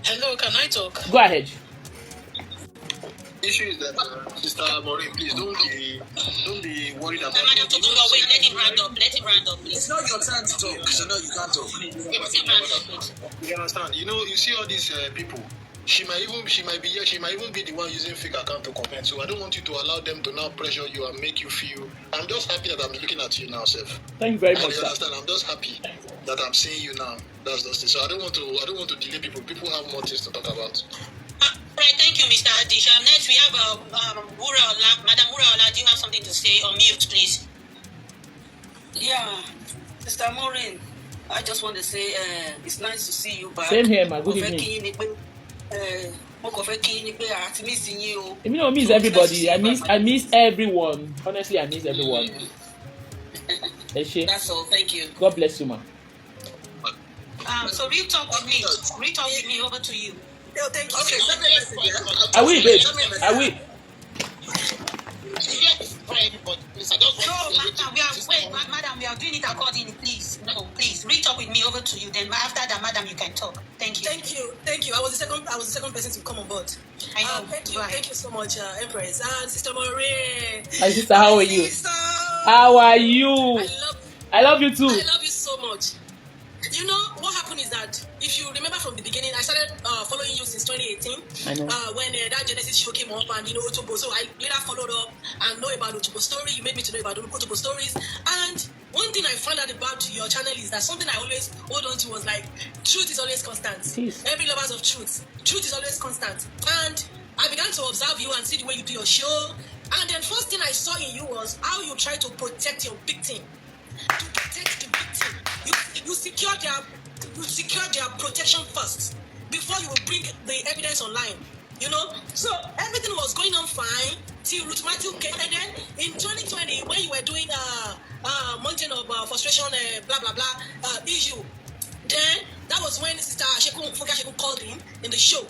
Hello, can I talk? Go ahead. The issue is that, Sister Maureen, please don't be worried about it. Madam Tokunbo, wait, let him round up, please. It's not your turn to talk, so no, you can't talk. Let him round up, please. You understand? You see all these people. She might even be the one using fake account to comment. So I don't want you to allow them to now pressure you and make you feel. I'm just happy that I'm looking at you now, Seth. Thank you very much, You sir. understand? I'm just happy that I'm seeing you now. That's just it. So I don't want to delay people. People have more things to talk about. Right, thank you, Mr. Adisha. Next, we have Madam Wuraola. Do you have something to say? On mute, please. Yeah, Mr. Maureen, I just want to say it's nice to see you back. Same here, ma. Good evening. Èmi náà miss everybody. I miss everyone. Honestly, I miss everyone. That's all. Thank you. God bless you, ma. So real talk with me. Over to you. No, thank you. Okay, let me message you. Are we, babe? Are we? Madam, we are doing it accordingly, please. No, please. Reach up with me over to you. Then after that, madam, you can talk. Thank you. Thank you. I was the second person to come on board. I know. Thank you so much, Empress. And Sister Maureen. Hi, sister. How are you? Sister. How are you? I love you too. I love you so much. You know, what happened is that, if you remember from the beginning, I started following you since 2018. I know. When that Genesis show came up and, Otobo. So I later followed up and know about Otobo story. You made me to know about Otobo stories. And one thing I found out about your channel is that something I always hold on to was like, truth is always constant. Yes. Every lovers of truth is always constant. And I began to observe you and see the way you do your show. And then first thing I saw in you was how you try to protect your victim. To protect the victim. You secure their protection first before you will bring the evidence online. So everything was going on fine till Ruth Matthew came, and then in 2020 when you were doing mountain of frustration blah blah blah issue, then that was when Sister Ashekun called in the show.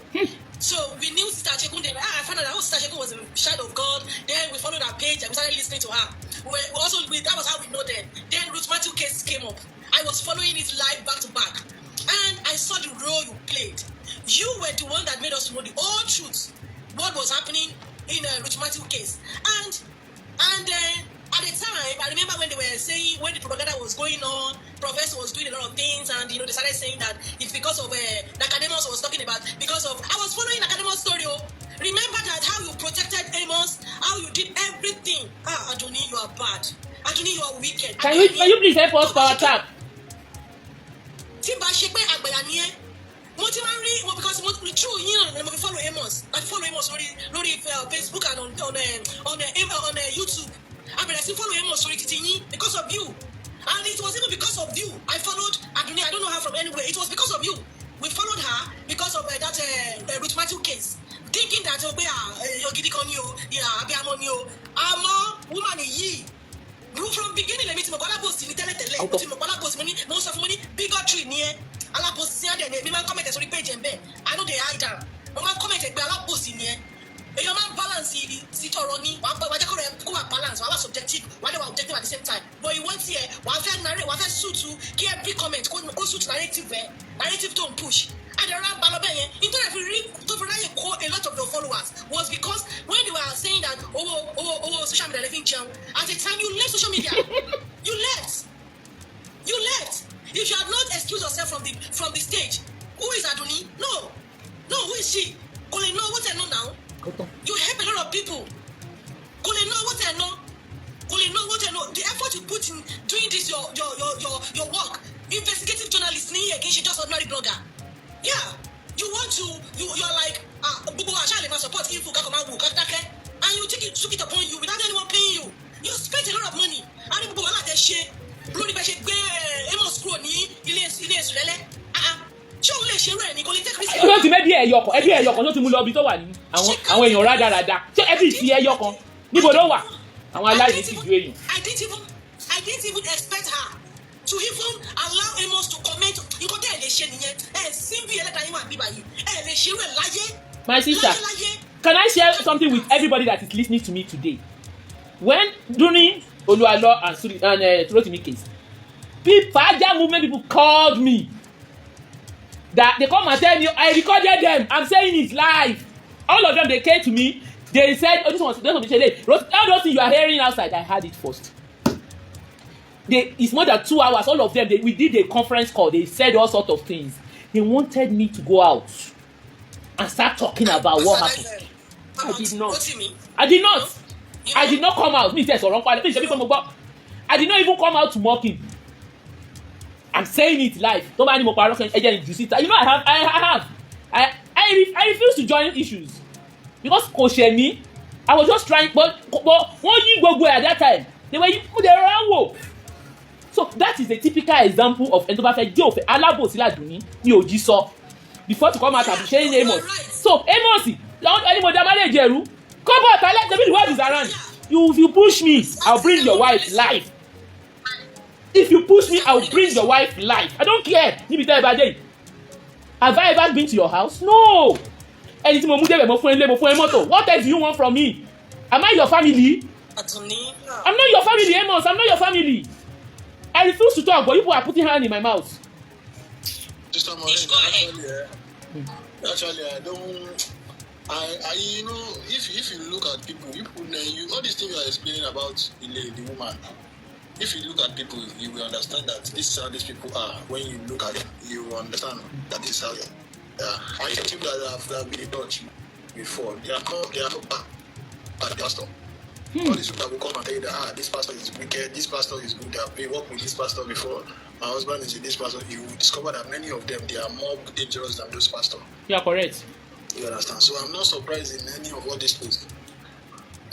So we knew Sister Ashekun. Then I found out that Sister Ashekun was a child of God. Then we followed her page and we started listening to her. That was how we know then. Then Ruth Matthew case came up. I was following it live back to back, and I saw the role you played. You were the one that made us know the whole truth, what was happening in Ruth Matthew case. And at the time, I remember when they were saying, when the propaganda was going on, Professor was doing a lot of things, and they started saying that it's because of Nicodemus was talking about, because of, I was following Nicodemus' story. Remember that how you protected Amos, how you did everything. Adoni, you are bad. Adoni, you are wicked. Can you please help us power tap? Tí bá ṣe pé àgbàyà ni ẹ́, mo ti máa ń rí wọn because mo true yín náà mo fi follow Amos lórí Facebook and on YouTube. I bẹ̀rẹ̀ sí follow Amos lórí títí yín because of you, and it was even because of you I followed Adoni. I don't know her from anywhere. It was because of you. We followed her because of that Ruth Matthew case, thinking that Yogidi kan ni o, Abiamo ni o, àmọ́ woman yìí. From beginning, let me see my post in tẹ́lẹ̀tẹ́lẹ̀. My post most of money bigotry ni ẹ. Alapost si ade me man comment sórí page nbe. I know they hide am. Mo man comment pé alapost ni ẹ. Èyàn man balance sí tọrọ ni. Wá jẹ́ kó rẹ̀ kó wà balance, wá subjective, wá dé wà objective at the same time. But you want here, wá fẹ́ narrate, wá fẹ́ suit to kí every comment kó suit narrative narrative tó ń push. And around Balobe yẹn, nítorí a lot of your followers was because when they were saying that social media living jam, at the time you left social media. You left. If you had not excused yourself from the stage, who is Adoni? No, who is she? Only know what I know now. You help a lot of people. Only know what I know. The effort you put in doing this your work, investigative journalist, against just ordinary blogger. Yeah, you're like support info and and you took it upon you without anyone paying you. You spent a lot of money. And people were like that shit. Lórí bẹ́ẹ̀ ṣe gbé Amos kúrò ní ilé ìsúlẹ̀lẹ̀. Ṣé òun lè ṣe rẹ̀ ní kò lè tẹ́ Kristi? Ó ti mẹ́bí ẹyọ kan tó ti mú lọ ibi tó wà ní àwọn èèyàn rádaràda. Ṣé ẹbí ti ẹyọ kan níbo ló wà? Àwọn aláìní ti ju èèyàn. I didn't even expect her to even allow Amos to comment. Nǹkan tẹ́ ẹ̀ lè ṣe nìyẹn. Ẹ̀ síbi ẹlẹ́dàá yín wà bíbá yìí. Ẹ̀ lè ṣe rẹ̀ láyé. My sister, can I share something with everybody that is listening to me today? When during Oluwalo and Rotimi case, Faja movement people called me that they come and tell me I recorded them. I'm saying it live. All of them, they came to me. They said, "Oh, this one, all those things you are hearing outside, I heard it first." It's more than 2 hours. All of them, we did a conference call. They said all sorts of things. They wanted me to go out and start talking about what happened. I did not. I did not come out. I did not even come out to mock him. I'm saying it live. You know I refuse to join issues because Koshemi, I was just trying, but one you go at that time. They were put around. So that is a typical example of before to come out and be sharing Amos. So Amos, come out, the wife is around. If you push me, I'll bring your wife live. If you push me, I'll bring your wife live. I don't care. Have I ever been to your house? No. What else do you want from me? Am I your family? I'm not your family, Amos. I'm not your family. I refuse to talk, but people are putting hand in my mouth. Sister Maureen, actually, I don't. You know, if you look at people, all these things you are explaining about the woman. If you look at people, you will understand that this is how these people are. When you look at it, you will understand that this is how they are. And the people that have been touched before, they are bad at pastor. All these people will come and tell you that this pastor is wicked, this pastor is good. They worked with this pastor before. My husband is this pastor. You will discover that many of them, they are more dangerous than those pastors. You are correct. You understand? So I'm not surprised in any of all these things.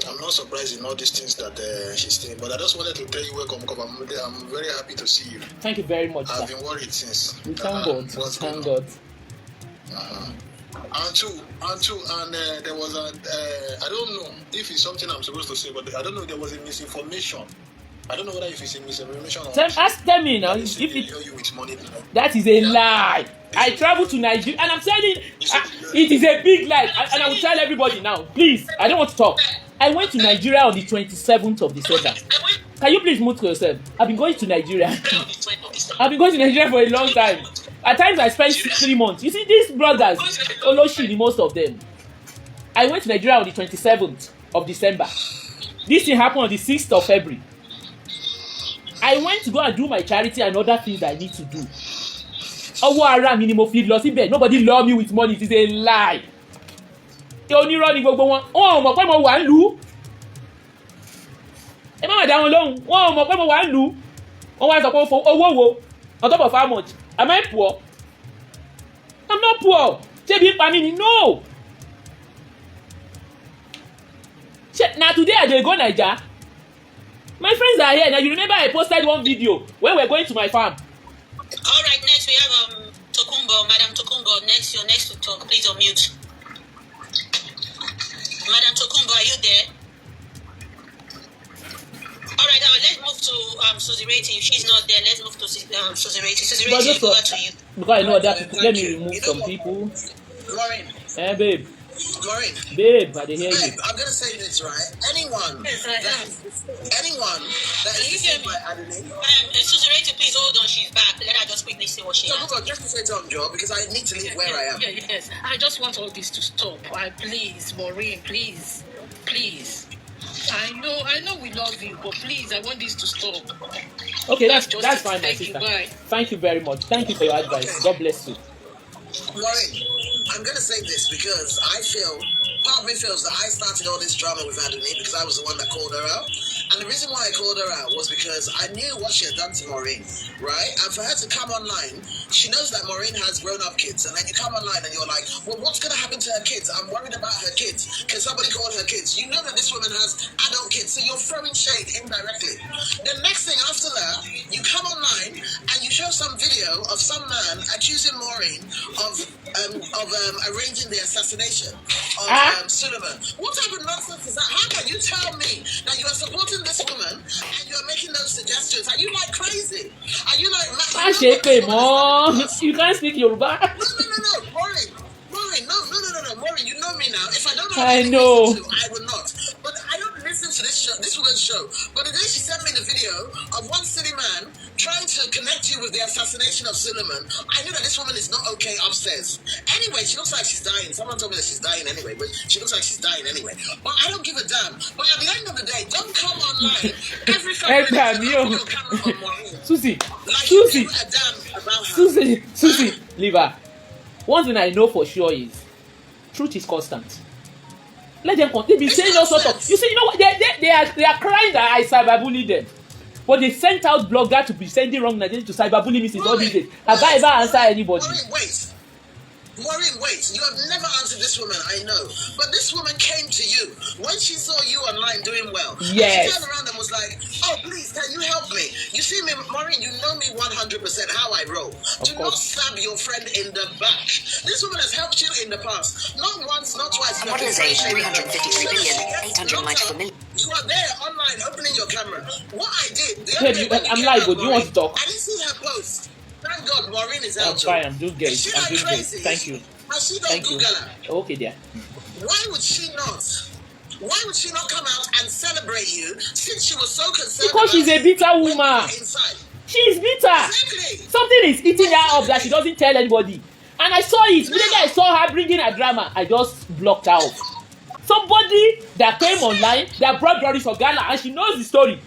I'm not surprised in all these things that she's saying. But I just wanted to tell you welcome because I'm very happy to see you. Thank you very much, I've sir. been worried since. We thank God. Thank God. And there was I don't know if it's something I'm supposed to say, but I don't know, there was a misinformation. I don't know whether if it's a misinformation or tell me now. If you with money, that is a lie. I travel to Nigeria and I'm telling it is a big lie. And I will tell everybody now. Please, I don't want to talk. I went to Nigeria on the 27th of December. Can you please mute to yourself? I've been going to Nigeria. I've been going to Nigeria for a long time. At times I spent 3 months. You see, these brothers, Oloshi, most of them. I went to Nigeria on the 27th of December. This thing happened on the 6th of February. I went to go and do my charity and other things I need to do. Nobody love me with money. It is a lie. Onírọ́ gbogbo wọn. Wọ́n mọ̀ pé mo wà ń lù. Ẹ má dá wọn lóhùn. Wọ́n mọ̀ pé mo wà ń lù. Wọ́n wá sọ pé owó wo on top of how much? Am I poor? I'm not poor. Ṣé bí pa mí ni? No. Na today I dey go Naija. My friends are here. Now you remember I posted one video when we were going to my farm. All right, next we have Tokunbo, Madam Tokunbo. Next, you're next to talk. Please unmute. Madam Tokunbo, are you there? All right, now let's move to Susie Rati. If she's not there, let's move to Susie Rati. Susie Rati, over to you. Because I know that let me remove some people. Maureen. Hey, babe. Maureen. Babe, I hear you. I'm gonna say this, right? Anyone that is seen by Adelaide. Susie Rati, please hold on. She's back. Let her just quickly say what she has. So, just to say something, Joe, because I need to leave where I am. Yes. I just want all this to stop. Please, Maureen, please. I know we love you, but please, I want this to stop. Okay, that's fine, my sister. Bye. Thank you very much. Thank you for your advice. God bless you. Maureen, I'm gonna say this because part of me feels that I started all this drama with Adelaide because I was the one that called her out. And the reason why I called her out was because I knew what she had done to Maureen, right? And for her to come online she knows that Maureen has grown-up kids, and then you come online and you're like, well, what's going to happen to her kids? I'm worried about her kids. Can somebody call her kids? You know that this woman has adult kids, so you're throwing shade indirectly. The next thing after that, you come online and you show some video of some man accusing Maureen of arranging the assassination of Suleiman. What type of nonsense is that? How can you tell me that you are supporting this woman and you are making those suggestions? Are you like crazy? Are you like... You can't speak Yoruba. No, Maureen, no, Maureen, you know me now. If I don't know I know. I will not. But I don't listen to this woman's show. But the day she sent me the video of one silly man trying to connect you with the assassination of Suleiman, I knew that this woman is not okay upstairs. Anyway, she looks like she's dying. Someone told me that she's dying anyway, but she looks like she's dying anyway. But I don't give a damn. But at the end of the day, don't come online every 5 minutes and put your camera on Maureen. Susie, leave her. One thing I know for sure is truth is constant. Let them continue. They be saying all sorts of. You see, you know what? They are crying that I cyberbully them, but they sent out blogger to be sending wrong messages to cyberbully me since all these days. Have I ever answered anybody? Maureen, wait. You have never answered this woman, I know. But this woman came to you when she saw you online doing well. Yes. She turned around and was like, oh, please, can you help me? You see me, Maureen, you know me 100% how I roll. Do not stab your friend in the back. This woman has helped you in the past. Not once, not twice. What is age? 353,894 million. You are there online opening your camera. What I did... I'm live, but do you want to talk? I didn't see her post. Thank God Maureen is out. I'm fine, I'm doing great. Thank you. Thank you. Okay, dear. Why would she not come out and celebrate you since she was so concerned? Because she's a bitter woman. She is bitter. Exactly. Something is eating her up that she doesn't tell anybody. And I saw it. Immediately I saw her bringing her drama, I just blocked her off. Somebody that came online that brought Doris Ogala, and she knows the story.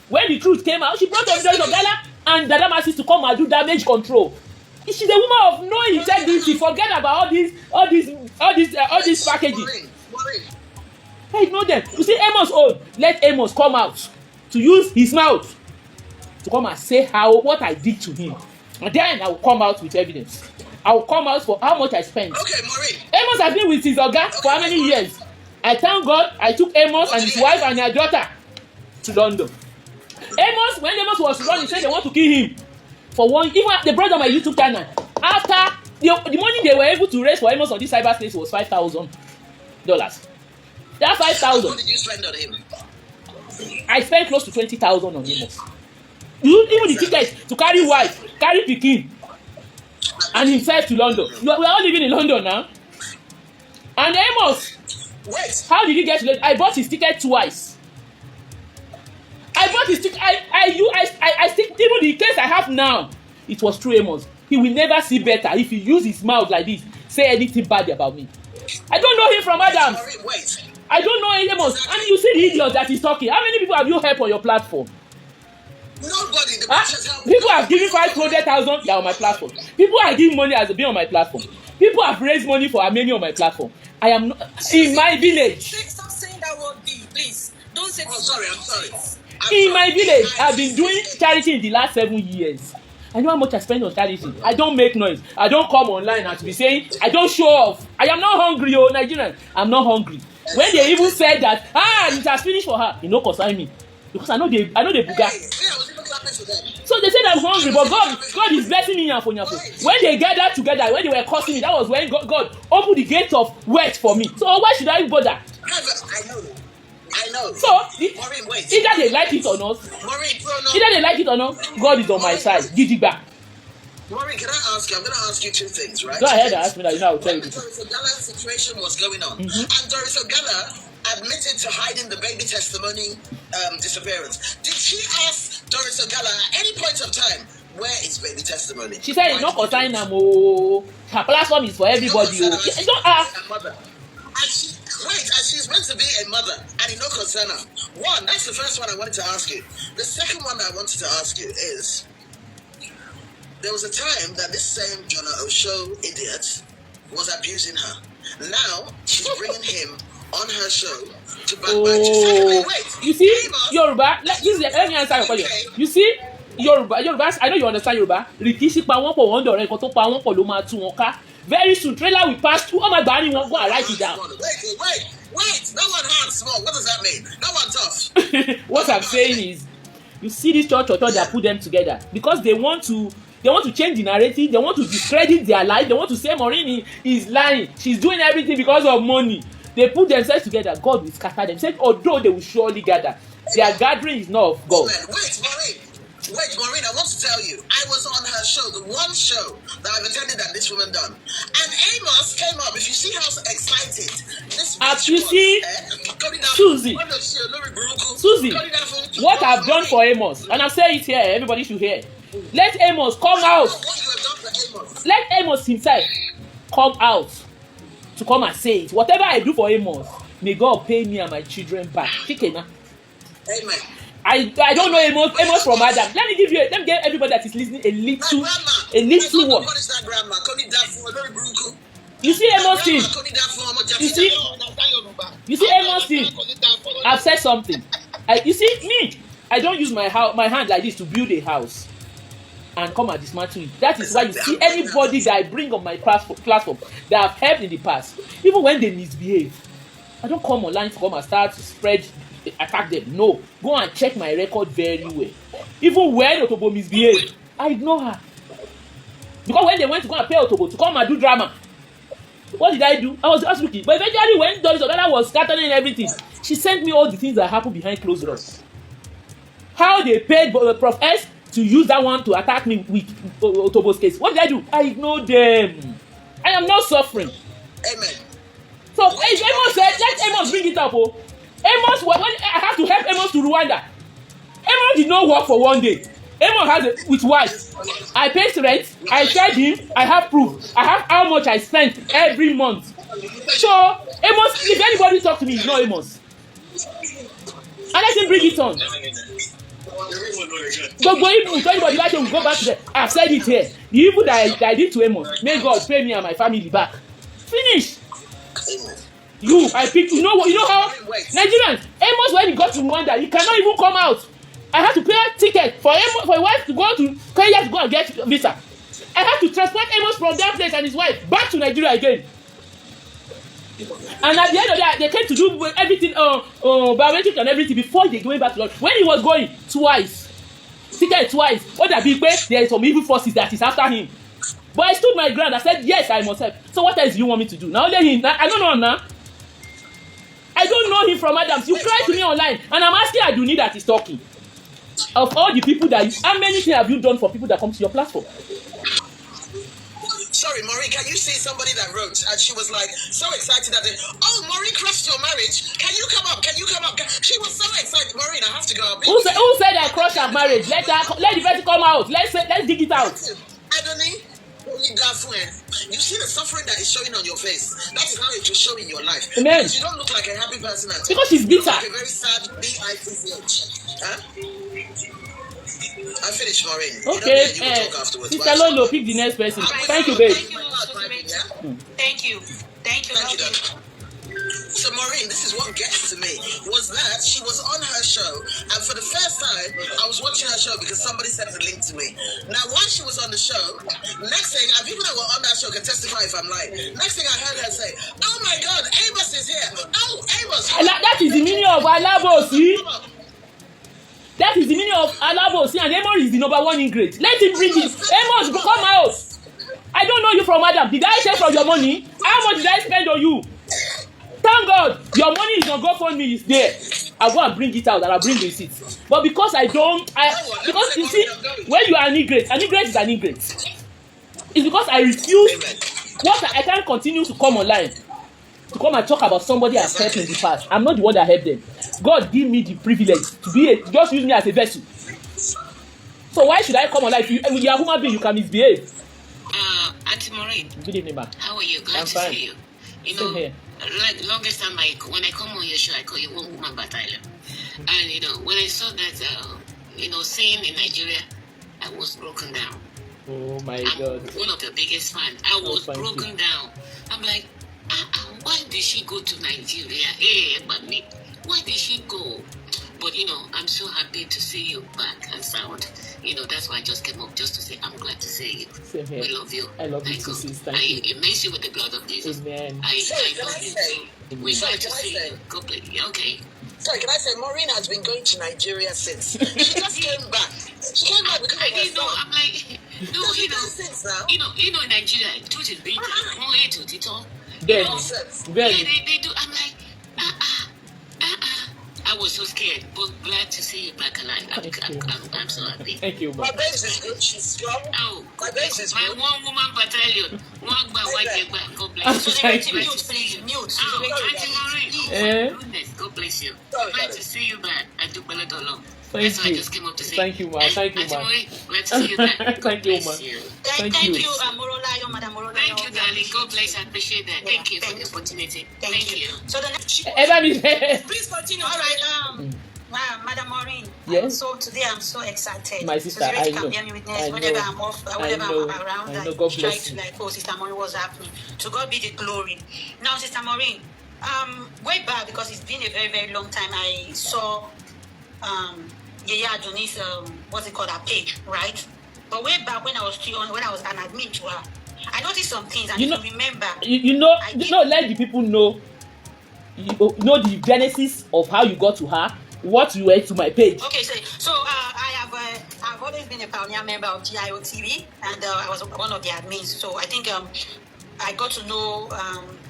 When the truth came out, she brought Doris Ogala and Dada Masis to come and do damage control. She's a woman of no integrity. Forget about all these packaging. I know them. You see Amos own. Let Amos come out to use his mouth to come and say what I did to him, and then I will come out with evidence. I will come out for how much I spent. Okay, Maureen. Amos has been with his oga for how many years? I thank God I took Amos and his wife and their daughter to London. Amos, when Amos was running, said they want to kill him for one. Even they brought on my YouTube channel. After the money they were able to raise for Amos on this cyberspace was $5,000. That 5,000. What did you spend on him? I spent close to 20,000 on Amos. Even the tickets to carry wife, carry pikin, and himself to London. We are all living in London now. And Amos, wait, how did he get to London? I bought his ticket twice. I bought his ticket. I think even the case I have now, it was through Amos. He will never see better if he use his mouth like this, say anything bad about me. I don't know him from Adams. Wait. I don't know Amos. Exactly. And you see the idiot that is talking. How many people have you helped on your platform? Nobody. People have given 500,000. They are on my platform. People are giving money as a being on my platform. People have raised money for many on my platform. I am not in my village. Stop saying that word, please. Don't say. I'm sorry. In my village, I've been doing charity in the last 7 years. I know how much I spend on charity. I don't make noise. I don't come online and to be saying I don't show off. I am not hungry, Nigerian. I'm not hungry. When they even said that, it has finished for her, you know, concern me because I know they buga. So they said I'm hungry, but God is blessing me and for when they gathered together, when they were cursing me, that was when God opened the gate of wealth for me. So why should I bother? I know. So Maureen, wait. Either they like it or not. Maureen, either they like it or not. God is on my side. Gidigba. Maureen, can I ask you? I'm going to ask you two things, right? Go ahead and ask me that. You know, I'll tell you. The Doris Ogala situation was going on, and Doris Ogala admitted to hiding the baby testimony disappearance. Did she ask Doris Ogala at any point of time, where is baby testimony? She said it's not concerning them. Her platform is for everybody. It's not her. And she's meant to be a mother, and it no concern her. One, that's the first one I wanted to ask you. The second one I wanted to ask you is, there was a time that this same Jonah Osho idiot was abusing her. Now, she's bringing him on her show to backbite you. Secondly, wait. You see, Yoruba, let me answer your question. You see, Yoruba, I know you understand Yoruba. Rikisi Pawon wọ́n dọ̀rẹ́ nǹkan tó pa wọ́n pọ̀ ló máa tú wọn ká. Very soon, trailer will pass through. Oh my God, anyone go and write it down. Wait. No one hard small. What does that mean? No one tough. What I'm saying is, you see this church that put them together because they want to change the narrative. They want to discredit their life. They want to say Maureen is lying. She's doing everything because of money. They put themselves together. God will scatter them. Said, although they will surely gather, their gathering is not of God. Wait, Maureen, I want to tell you, I was on her show, the one show that I've attended that this woman done. And Amos came up, if you see how excited this Susie, what I've done for Amos, and I'll say it here, everybody should hear. Let Amos come out. Let Amos himself come out to come and say it. Whatever I do for Amos, may God pay me and my children back. Amen. I don't know Amos from Adam. Let me give everybody that is listening a little one. You see Amos thing. You see Amos thing. I've said something. You see me. I don't use my hand like this to build a house and come and dismantle it. That is why you see anybody that I bring on my platform that I've helped in the past, even when they misbehave, I don't come online to come and start to attack them. No, go and check my record very well. Even when Otobo misbehaved, I ignore her. Because when they went to go and pay Otobo to come and do drama, what did I do? I was just looking. But eventually when Trust.Ara was scattering everything, she sent me all the things that happened behind closed doors. How they paid Prof S to use that one to attack me with Otobo's case. What did I do? I ignored them. I am not suffering. Amen. So Amos said, let Amos bring it up. Amos, when I have to help Amos to Rwanda, Amos did not work for one day. Amos has with wife. I pay rent. I charge him. I have proof. I have how much I spent every month. So Amos, if anybody talk to me, ignore Amos. And let him bring it on. If anybody like him, go back to them. I've said it here. The evil that I did to Amos, may God pay me and my family back. Finish. I picked. You know how Nigerians. Amos, when he got to Rwanda, he cannot even come out. I had to pay a ticket for Amos, for his wife to go to Kenya to go and get visa. I had to transport Amos from that place and his wife back to Nigeria again. And at the end of that, they came to do everything, biometric and everything before they going back to London. When he was going ticket twice. What that big way? There is some evil forces that is after him. But I stood my ground. I said, yes, I must help. So what else do you want me to do? Now let him. I don't know now. I don't know him from Adams. You cry to me online, and I'm asking Aduni that is talking. Of all the people how many things have you done for people that come to your platform? Sorry, Maureen, can you see somebody that wrote, and she was like, so excited that Maureen crushed your marriage. Can you come up? She was so excited. Maureen, I have to go. Who said I crushed her marriage? Let the person come out. Let's dig it out. Adoni, you see the suffering that is showing on your face. That is how it will show in your life. Amen. Because you don't look like a happy person at all. Because she's bitter. You look like a very sad B-I-T-C-H. Huh? I finished, Maureen. Okay. You know, you talk afterwards. Sister Lolo, pick the next person. Thank you, babe. Thank you. So Maureen, this is what gets to me, was that she was on her show, and for the first time, I was watching her show because somebody sent the link to me. Now, while she was on the show, next thing, and people that were on that show can testify if I'm lying, next thing I heard her say, oh my God, Amos is here. Oh, Amos. That is the meaning of Alabosi. That is the meaning of Alabosi, and Amos is the number one ingrate. Let him bring it. Amos, come out. I don't know you from Adam. Did I take from your money? How much did I spend on you? Thank God, your money is on GoFundMe is there. I'll go and bring it out and I'll bring the receipts. But because because you see, when you are an ingrate is an ingrate. It's because I refuse. I can't continue to come online to come and talk about somebody I've helped in the past. I'm not the one that helped them. God give me the privilege to just use me as a vessel. So why should I come online? If you're a human being, you can misbehave. Auntie Maureen. Good evening, ma'am. How are you? Glad to see you. You know, like longest time when I come on your show, I call you One Woman Battalion. And when I saw that, scene in Nigeria, I was broken down. Oh my God! One of the biggest fans. I was broken down. I'm like, why did she go to Nigeria? Hey, but me, why did she go? But I'm so happy to see you back and sound. That's why I just came up just to say I'm glad to see you. Same here. We love you. I love you too, sis. Thank you. It makes you with the blood of Jesus. Amen. I love you too. We're glad to see you. God bless you. Okay. Sorry, can I say Maureen has been going to Nigeria since. She just came back. She came back because I didn't know. I'm like, no, since now. In Nigeria, truth is being only to Tito. Very. Yeah, they do. I'm like, I was so scared, but glad to see you back alive. I'm so happy. Thank you, my babes is good. She's strong. Oh, my babes is my good. One-woman battalion. God bless you. Thank you. Mute. Auntie Maureen. Goodness, God bless you. Glad to see you back. I do better along. Thank That's you. why I just came up to say. Thank you, ma. Thank you, ma. Glad to see you back. Thank you, ma. Thank you, Madam Morolayo. Thank you, darling. God bless. I appreciate that. Thank you for the opportunity. Thank you. So the next. Please continue. All right. Madam Maureen. Yes. So today I'm so excited. My sister, I know. Whenever I'm off, whenever I'm around, I God try bless to you. oh, Sister Maureen, what's happening? To God be the glory. Now, Sister Maureen, way back, because it's been a very, very long time, I saw Yaya Adoni's what's it called, her page, right? But way back when I was an admin to her, I noticed some things, and if you remember, let the people know. Know the genesis of how you got to her, what you went to my page. Okay, so I've always been a pioneer member of GIO TV, and I was one of the admins. So I think I got to know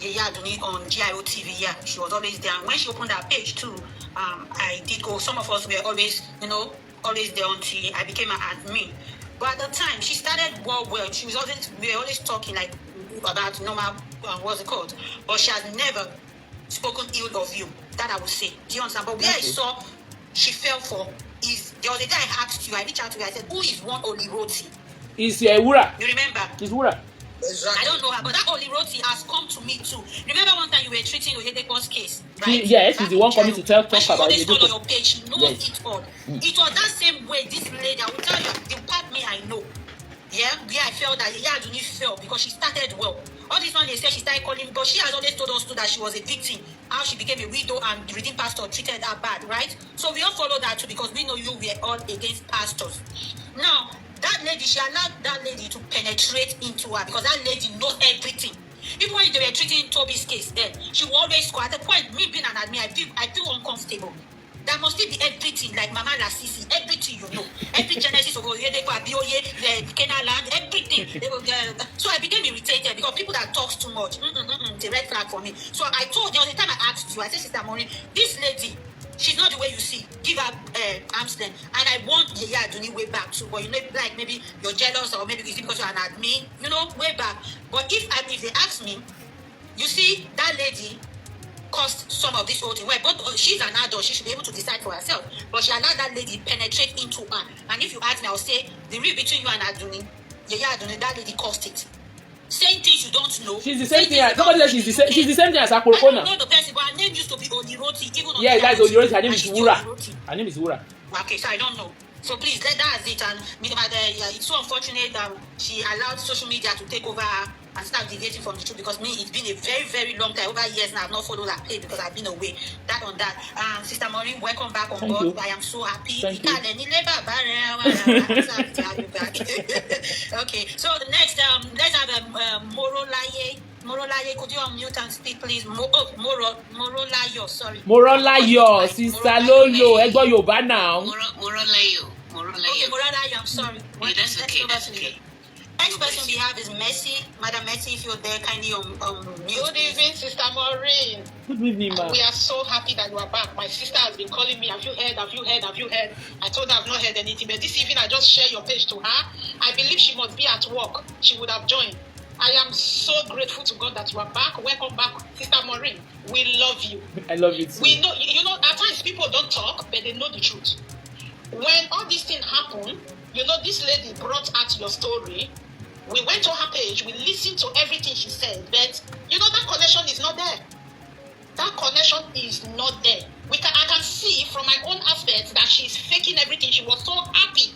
Yaya Adoni on GIO TV. Yeah, she was always there. And when she opened her page too, I did go. Some of us were always, always there until I became an admin. But at the time, she started well. She was we were always talking like about normal, what's it called? But she has never spoken ill of you. That I would say. Do you understand? But where I saw she fell for is the other day I asked you, I reached out to you, I said, who is one Oliroti? It's Wura. You remember? It's Wura. Exactly. I don't know her, but that Oliroti has come to me too. Remember one time you were treating Oyedepo's case, right? Yes, she's the one coming to talk about Oyedepo. She always on your page, she knows it all. It was that same way this lady, I will tell you, the part me I know. Yeah, I felt that Yaya Adoni fell because she started well. All this one they said she started calling, but she has always told us too that she was a victim. How she became a widow and the redeemed pastor treated her bad, right? So we all follow that too because we know you were all against pastors. Now, that lady, she allowed that lady to penetrate into her because that lady knows everything. Even when they were treating Toby's case then, she will always score. At the point, me being an admin, I feel uncomfortable. There must be everything, like Mama Lasisi, everything you know. Every genesis of Oyedepo, Abioye, the Canaan land, everything. So I became irritated because people that talks too much, it's a red flag for me. So I told, there was a time I asked you, I said, Sister Maureen, this lady, she's not the way you see. Give her arms length. And I want Yaya Adoni way back too. But like maybe you're jealous or maybe it's because you're an admin, way back. But if they ask me, you see, that lady caused some of this whole thing. Well, but she's an adult, she should be able to decide for herself. But she allowed that lady penetrate into her. And if you ask me, I'll say the real between you and Adoni, Yaya Adoni, that lady caused it. Saying things you don't know. She's the same thing. Nobody says she's the same thing as Akorokona. I don't know the person, but her name used to be Oliroti. That's Oliroti. Her name is Wura. Her name is Wura. Okay, so I don't know. So please, that's it. And it's so unfortunate that she allowed social media to take over her and start deviating from the truth, because it's been a very, very long time, over years now. I've not followed her page because I've been away. That on that. Sister Maureen, welcome back on board. I am so happy. Thank you. Okay, so next, let's have Morolaye. Morolaye, could you unmute and speak, please? Morolayo, sorry. Morolayo, Sister Lolo, Egbo Yoruba now. Morolayo. Okay, Morolayo, I'm sorry. That's okay. Next person we have is Mercy. Madam Mercy, if you're there, kindly mute. Good evening, Sister Maureen. Good evening, ma'am. We are so happy that you are back. My sister has been calling me. Have you heard? I told her I've not heard anything. But this evening, I just share your page to her. I believe she must be at work. She would have joined. I am so grateful to God that you are back. Welcome back, Sister Maureen. We love you. I love you too. We know, at times people don't talk, but they know the truth. When all these things happen, this lady brought out your story. We went to her page, we listened to everything she said, but that connection is not there. That connection is not there. I can see from my own aspect that she's faking everything. She was so happy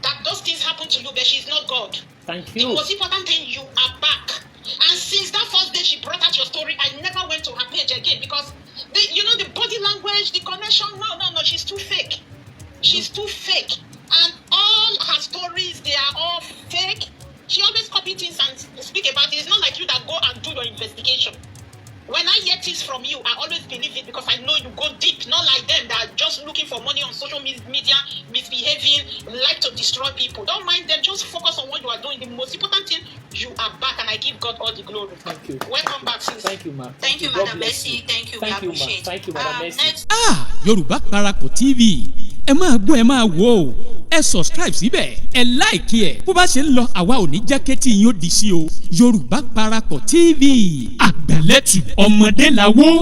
that those things happen to you, but she's not God. Thank you. The most important thing, you are back. And since that first day she brought out your story, I never went to her page again, because the the body language, the connection. No, she's too fake. She's too fake. And all her stories, they are all fake. She always copy things and speak about it. It's not like you that go and do your investigation. When I hear things from you, I always believe it because I know you go deep. Not like them that are just looking for money on social media, misbehaving, like to destroy people. Don't mind them. Just focus on what you are doing. The most important thing, you are back, and I give God all the glory. Thank you. Welcome back, sis. Thank you, ma. Thank you, Madam Mercy. Thank you, we appreciate. Thank you, Madam Mercy. Next. Yorùbá Parapọ̀ TV ẹ máa gbọ́ ẹ máa wò ó ẹ subscribe síbẹ̀ ẹ like ẹ bó bá ṣe ń lọ àwa ò ní jẹ́ kétí yín ó di sí o Yorùbá Parapọ̀ TV àgbàlẹ́tù ọmọdé làwọ̀.